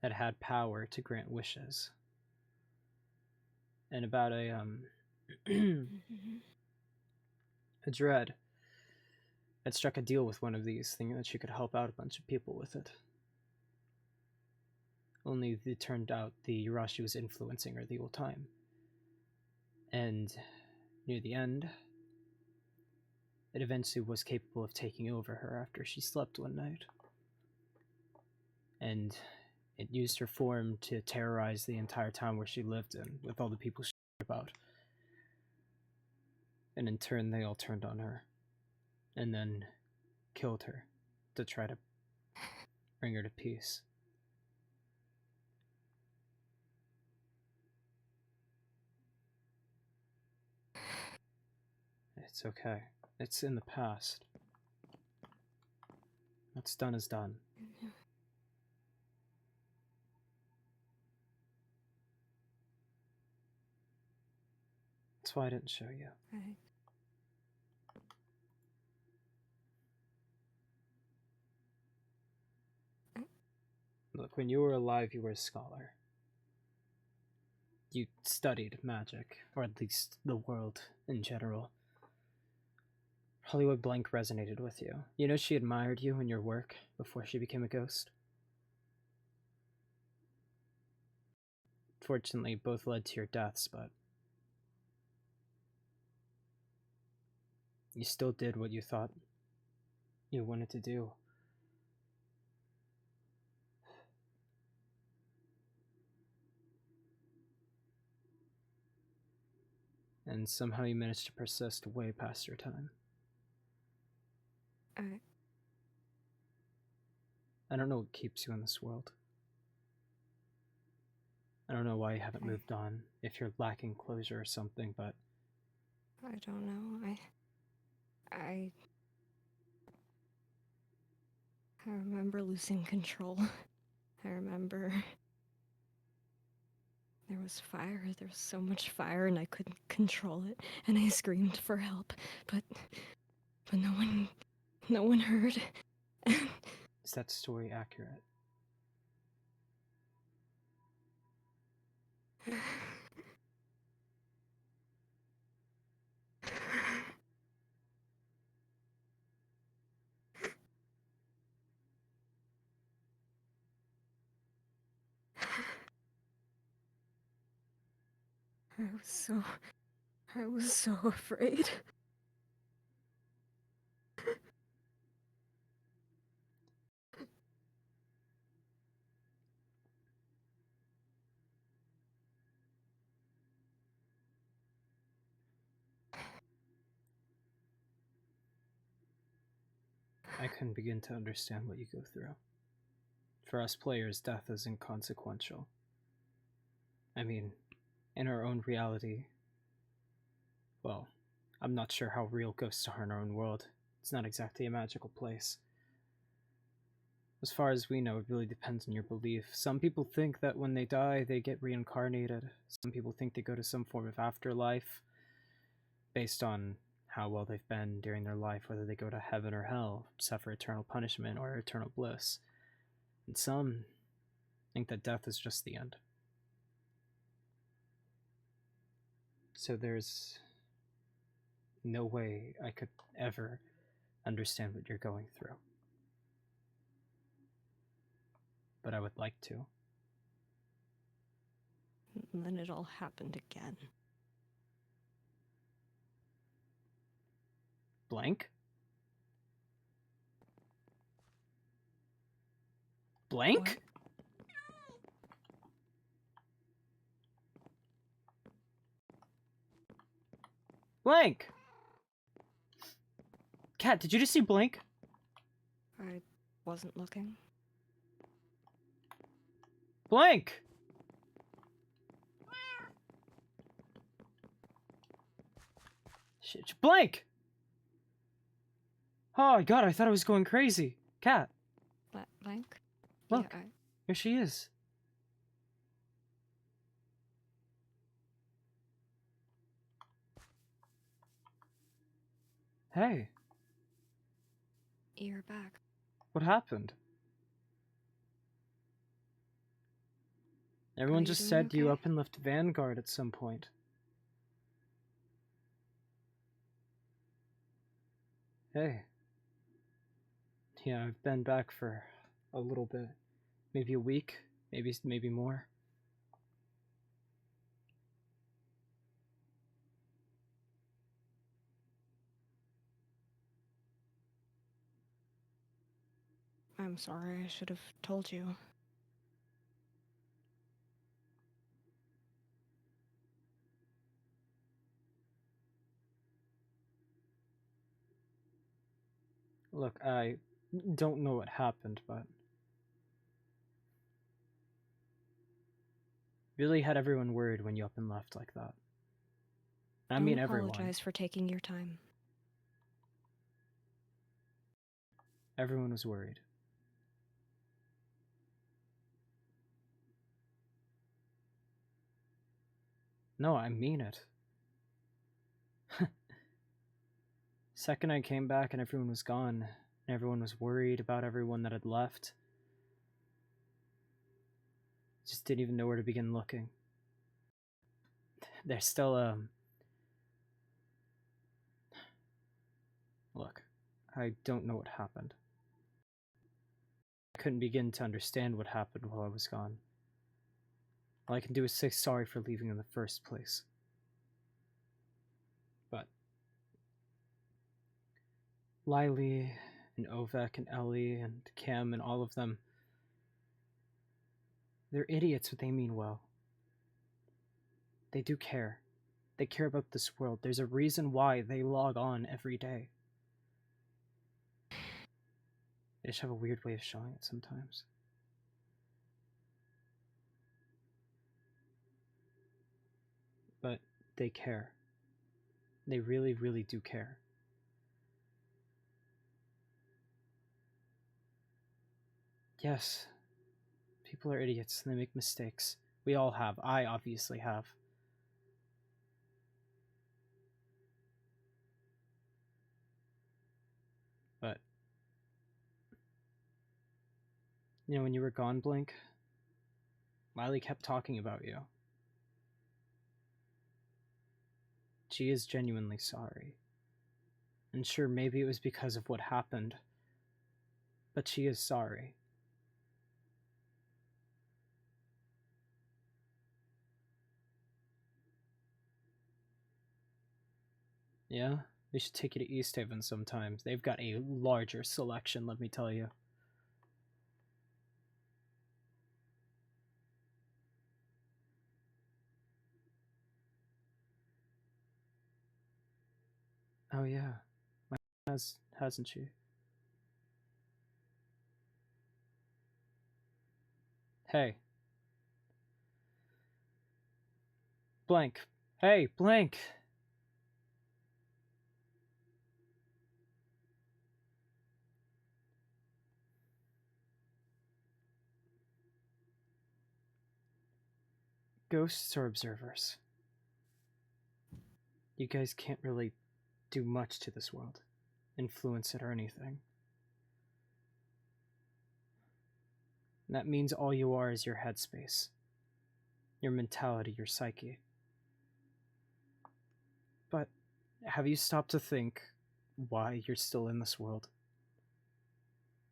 that had power to grant wishes. And about a dread had struck a deal with one of these, thinking that she could help out a bunch of people with it. Only it turned out the Yurashi was influencing her the whole time. And near the end, it eventually was capable of taking over her after she slept one night. And it used her form to terrorize the entire town where she lived in, with all the people she cared about. And in turn, they all turned on her. And then killed her to try to bring her to peace. It's okay. It's in the past. What's done is done. That's why I didn't show you. Right. Look, when you were alive, you were a scholar. You studied magic, or at least the world in general. Hollywood Blank resonated with you. You know she admired you and your work before she became a ghost? Fortunately, both led to your deaths, but you still did what you thought you wanted to do. And somehow you managed to persist way past your time. I don't know what keeps you in this world. I don't know why you haven't moved on, if you're lacking closure or something, but... I don't know. I remember losing control. I remember there was fire. There was so much fire and I couldn't control it. And I screamed for help, but no one heard. Is that story accurate? I was so afraid. I couldn't begin to understand what you go through. For us players, death is inconsequential. I mean, in our own reality, well, I'm not sure how real ghosts are in our own world. It's not exactly a magical place. As far as we know, it really depends on your belief. Some people think that when they die, they get reincarnated. Some people think they go to some form of afterlife, based on how well they've been during their life, whether they go to heaven or hell, suffer eternal punishment or eternal bliss. And some think that death is just the end. So there's no way I could ever understand what you're going through. But I would like to. And then it all happened again. Blank? Blank? What? Blank! Cat, did you just see Blank? I wasn't looking. Blank! Blank! Oh god, I thought I was going crazy. Cat. Blank? Look, Yeah, here she is. Hey, you're back. what happened? Everyone you just doing said you okay? up and left Vanguard at some point. Hey. Yeah, I've been back for a little bit. Maybe a week, maybe more. I'm sorry, I should have told you. Look, I don't know what happened, but really had everyone worried when you up and left like that. I mean Don't everyone. apologize for taking your time. Everyone was worried. No, I mean it. Second I came back and everyone was gone, and everyone was worried about everyone that had left. Just didn't even know where to begin looking. There's still, Look, I don't know what happened. I couldn't begin to understand what happened while I was gone. All I can do is say sorry for leaving in the first place. But Lily and Ovek and Ellie and Cam and all of them, they're idiots, but they mean well. They do care. They care about this world. There's a reason why they log on every day. They just have a weird way of showing it sometimes. But they care. They really, really do care. Yes, people are idiots and they make mistakes. We all have. I obviously have. But, you know, when you were gone, Blink, Lily kept talking about you. She is genuinely sorry. And sure, maybe it was because of what happened, but she is sorry. Yeah? We should take you to East Haven sometimes. They've got a larger selection, let me tell you. Oh yeah, hasn't she? Hey. Blank. Hey, Blank! Ghosts are observers. You guys can't really do much to this world. Influence it or anything. And that means all you are is your headspace. Your mentality, your psyche. But have you stopped to think why you're still in this world?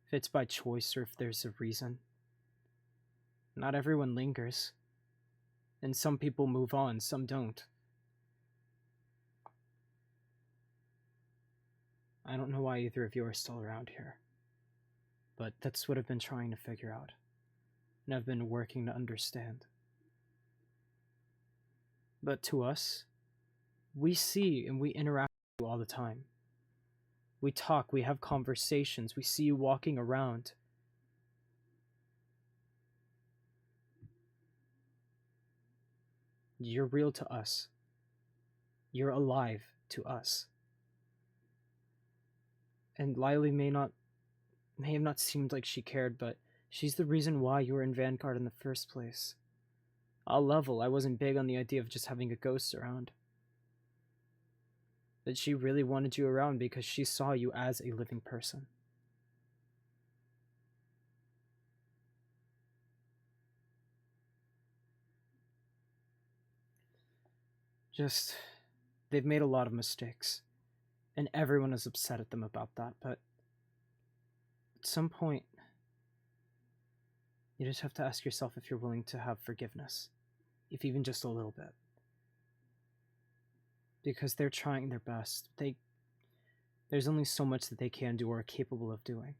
If it's by choice or if there's a reason? Not everyone lingers. And some people move on, some don't. I don't know why either of you are still around here. But that's what I've been trying to figure out. And I've been working to understand. But to us, we see and we interact with you all the time. We talk, we have conversations, we see you walking around. You're real to us. You're alive to us. And Lily may have not seemed like she cared, but she's the reason why you were in Vanguard in the first place. I'll level, I wasn't big on the idea of just having a ghost around. But she really wanted you around because she saw you as a living person. Just, they've made a lot of mistakes, and everyone is upset at them about that, but at some point, you just have to ask yourself if you're willing to have forgiveness, if even just a little bit. Because they're trying their best. There's only so much that they can do or are capable of doing.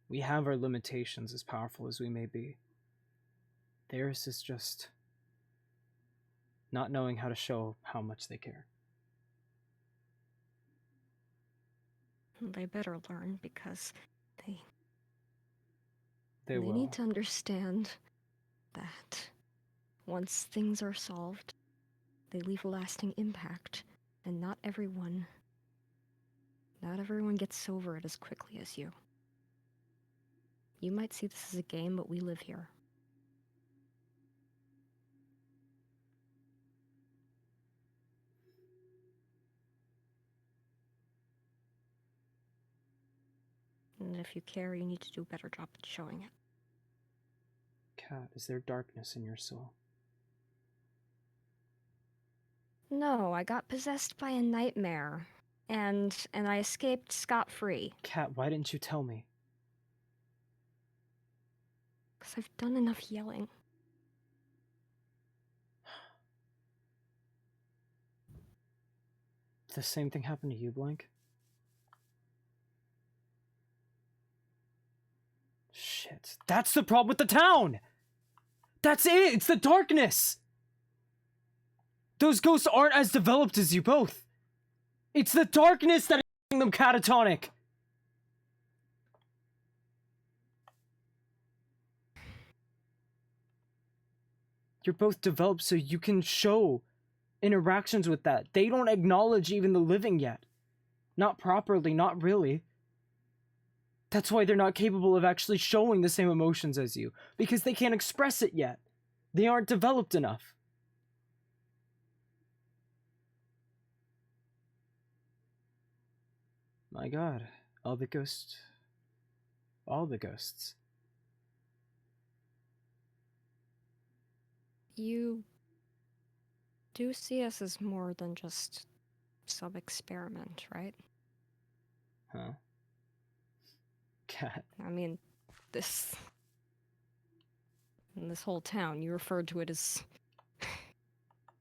We have our limitations, as powerful as we may be. Theirs is just not knowing how to show how much they care. They better learn, because They will. need to understand that once things are solved, they leave a lasting impact, and not everyone gets over it as quickly as you. You might see this as a game, but we live here. And if you care, you need to do a better job at showing it. Kat, is there darkness in your soul? No, I got possessed by a nightmare, and I escaped scot-free. Kat, why didn't you tell me? Because I've done enough yelling. The same thing happened to you, Blank? Shit. That's the problem with the town! That's it! It's the darkness! Those ghosts aren't as developed as you both. It's the darkness that is making them catatonic. You're both developed so you can show interactions with that. They don't acknowledge even the living yet. Not properly, not really. That's why they're not capable of actually showing the same emotions as you, because they can't express it yet. They aren't developed enough. My god, all the ghosts. You do see us as more than just some experiment, right? Huh? Cat. I mean, this whole town, you referred to it as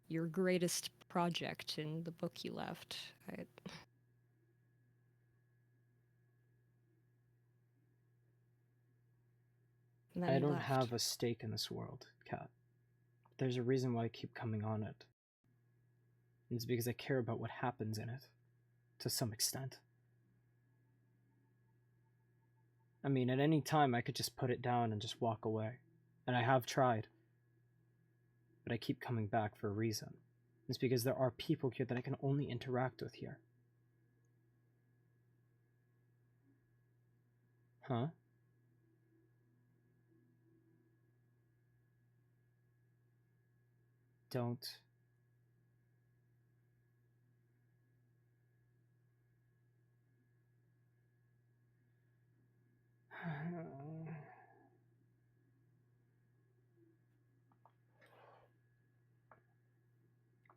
your greatest project in the book you left. I don't have a stake in this world, Kat. There's a reason why I keep coming on it. It's because I care about what happens in it, to some extent. I mean, at any time I could just put it down and just walk away. And I have tried. But I keep coming back for a reason. It's because there are people here that I can only interact with here. Huh? Don't.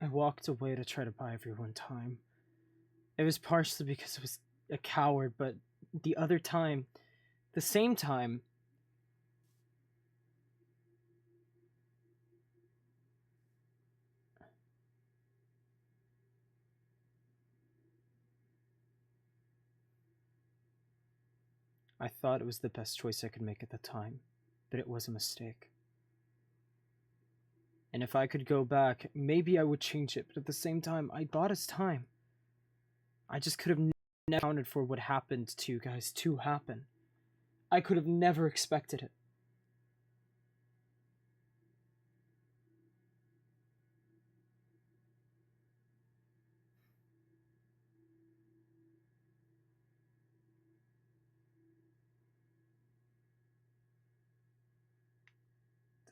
I walked away to try to buy everyone time. It was partially because I was a coward, but the same time, I thought it was the best choice I could make at the time, but it was a mistake. And if I could go back, maybe I would change it, but at the same time, I bought us time. I just could have never accounted for what happened to you guys to happen. I could have never expected it.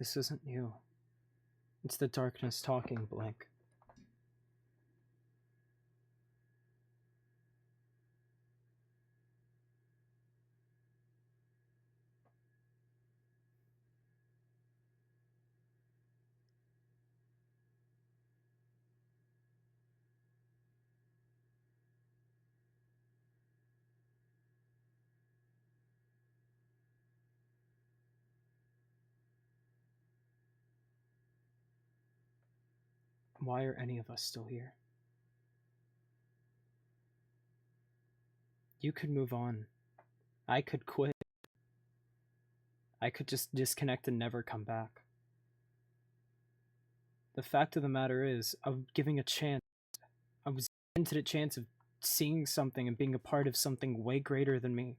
This isn't you. It's the darkness talking, Blank. Why are any of us still here? You could move on. I could quit. I could just disconnect and never come back. The fact of the matter is, I'm giving a chance. I was into the chance of seeing something and being a part of something way greater than me.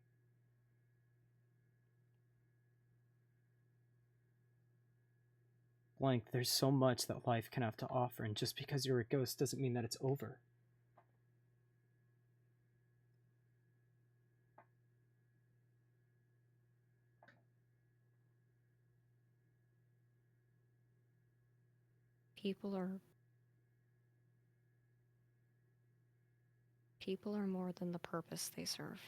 Blank, there's so much that life can have to offer, and just because you're a ghost doesn't mean that it's over. People are more than the purpose they serve.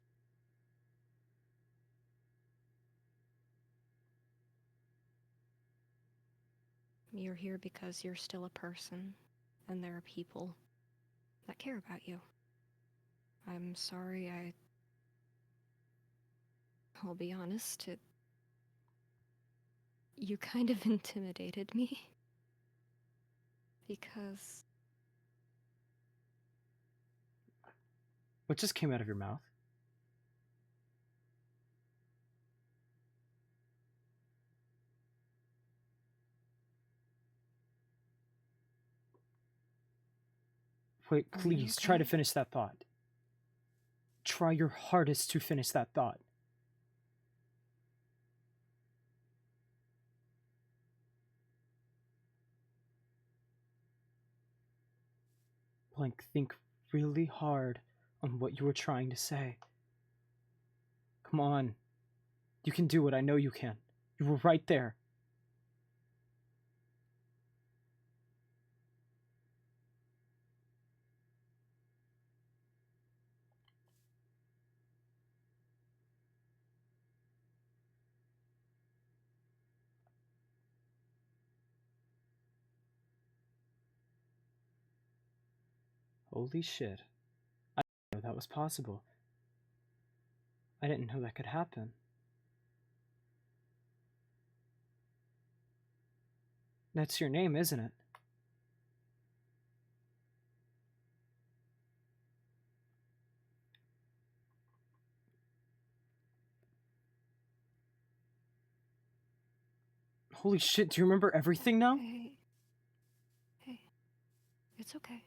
You're here because you're still a person, and there are people that care about you. I'm sorry, I'll be honest, you kind of intimidated me. Because... What just came out of your mouth? Wait, please, try to finish that thought. Try your hardest to finish that thought. Blank, think really hard on what you were trying to say. Come on. You can do it, I know you can. You were right there. Holy shit. I didn't know that was possible. I didn't know that could happen. That's your name, isn't it? Holy shit, do you remember everything now? Hey. It's okay.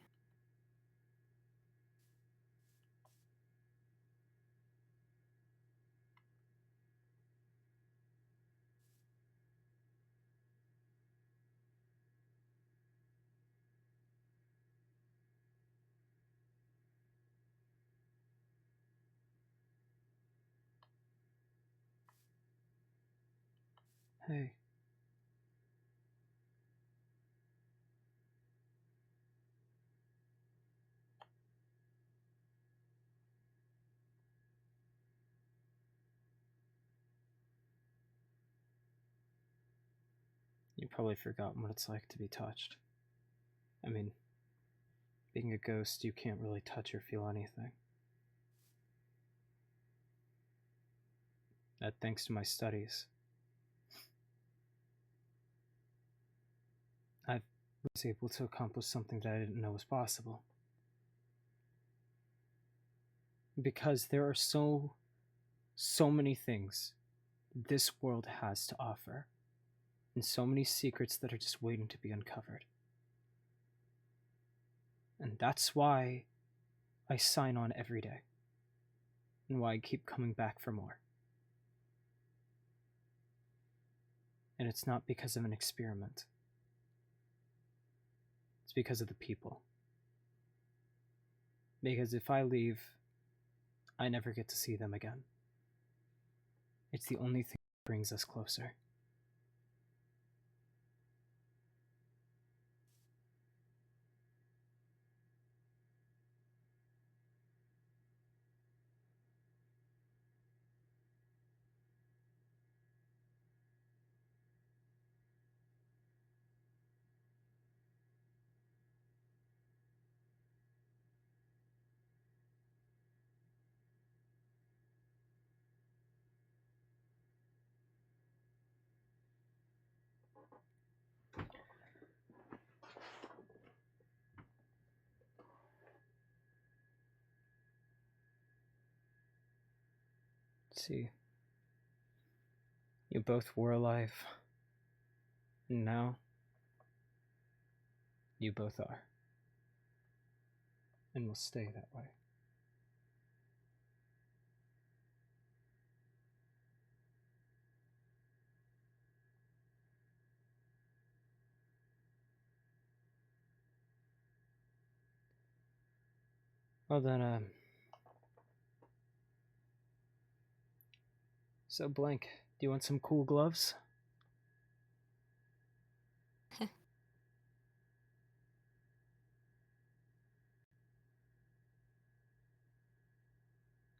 Hey. You've probably forgotten what it's like to be touched. I mean, being a ghost, you can't really touch or feel anything. That thanks to my studies. I was able to accomplish something that I didn't know was possible. Because there are so many things this world has to offer, and so many secrets that are just waiting to be uncovered. And that's why I sign on every day, and why I keep coming back for more. And it's not because of an experiment. It's because of the people. Because if I leave, I never get to see them again. It's the only thing that brings us closer. See, you both were alive. And now, you both are. And will stay that way. Well then, so Blank, do you want some cool gloves?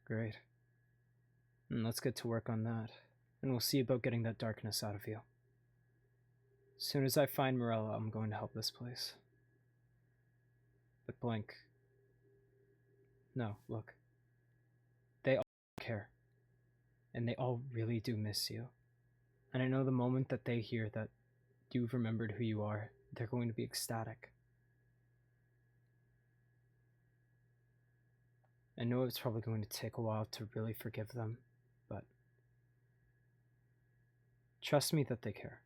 Great. And let's get to work on that. And we'll see about getting that darkness out of you. As soon as I find Morella, I'm going to help this place. But Blank... No, look. They all care. And they all really do miss you. And I know the moment that they hear that you've remembered who you are, they're going to be ecstatic. I know it's probably going to take a while to really forgive them, but trust me that they care.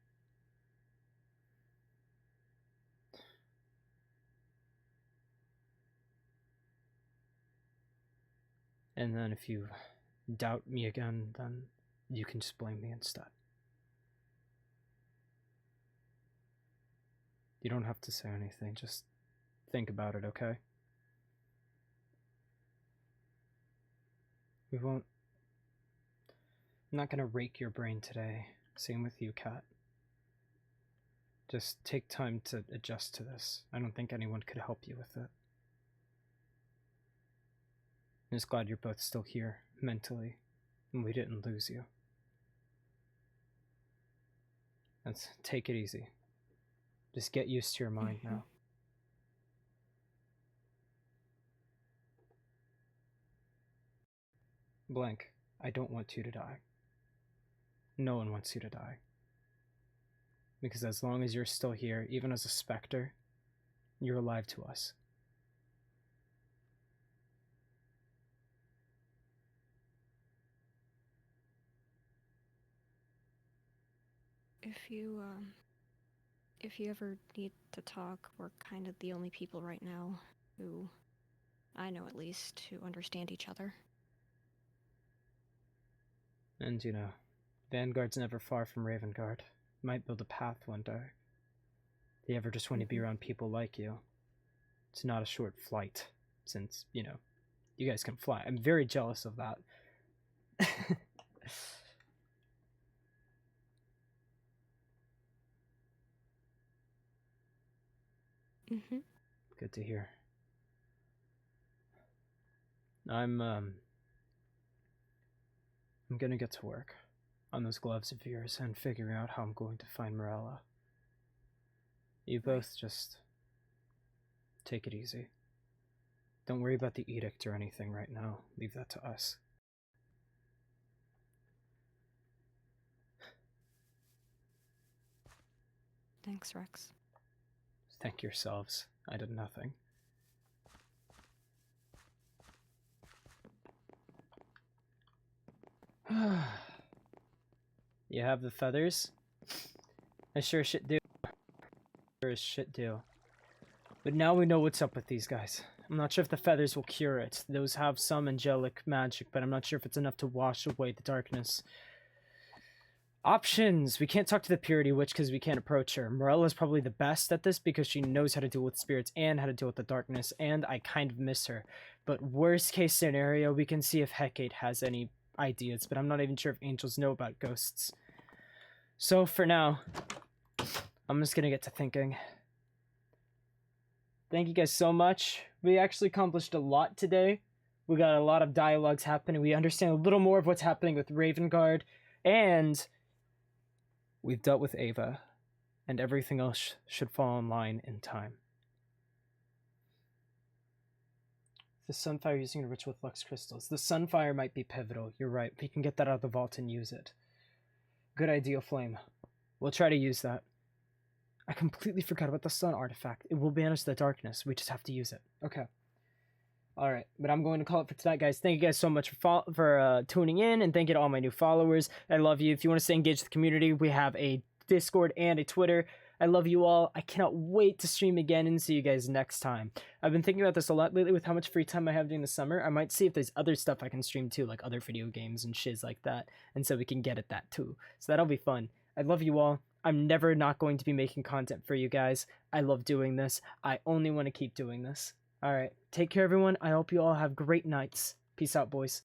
And then if you doubt me again, then you can just blame me instead. You don't have to say anything, just think about it, okay? We won't... I'm not gonna rake your brain today. Same with you, Kat. Just take time to adjust to this. I don't think anyone could help you with it. I'm just glad you're both still here, mentally, and we didn't lose you. Let's take it easy. Just get used to your mind now. Blank, I don't want you to die. No one wants you to die. Because as long as you're still here, even as a specter, you're alive to us. If you ever need to talk, we're kind of the only people right now who, I know at least, who understand each other. And you know, Vanguard's never far from Ravengard. Might build a path one day. If you ever just want to be around people like you, it's not a short flight, since, you know, you guys can fly. I'm very jealous of that. Good to hear. I'm gonna get to work on those gloves of yours and figuring out how I'm going to find Morella. You both just take it easy. Don't worry about the edict or anything right now. Leave that to us. Thanks, Rex. Thank yourselves. I did nothing. You have the feathers? I sure shit do. Sure as shit do. But now we know what's up with these guys. I'm not sure if the feathers will cure it. Those have some angelic magic, but I'm not sure if it's enough to wash away the darkness. Options! We can't talk to the Purity Witch because we can't approach her. Morella's probably the best at this because she knows how to deal with spirits and how to deal with the darkness, and I kind of miss her. But worst case scenario, we can see if Hecate has any ideas, but I'm not even sure if angels know about ghosts. So for now, I'm just gonna get to thinking. Thank you guys so much. We actually accomplished a lot today. We got a lot of dialogues happening. We understand a little more of what's happening with Ravengard, and we've dealt with Ava, and everything else should fall in line in time. The Sunfire using a ritual with Lux Crystals. The Sunfire might be pivotal. You're right. We can get that out of the vault and use it. Good idea, Flame. We'll try to use that. I completely forgot about the Sun artifact. It will banish the darkness. We just have to use it. Okay. All right, but I'm going to call it for tonight, guys. Thank you guys so much for tuning in, and thank you to all my new followers. I love you. If you want to stay engaged with the community, we have a Discord and a Twitter. I love you all. I cannot wait to stream again and see you guys next time. I've been thinking about this a lot lately with how much free time I have during the summer. I might see if there's other stuff I can stream too, like other video games and shiz like that, and so we can get at that too. So that'll be fun. I love you all. I'm never not going to be making content for you guys. I love doing this. I only want to keep doing this. All right, take care, everyone. I hope you all have great nights. Peace out, boys.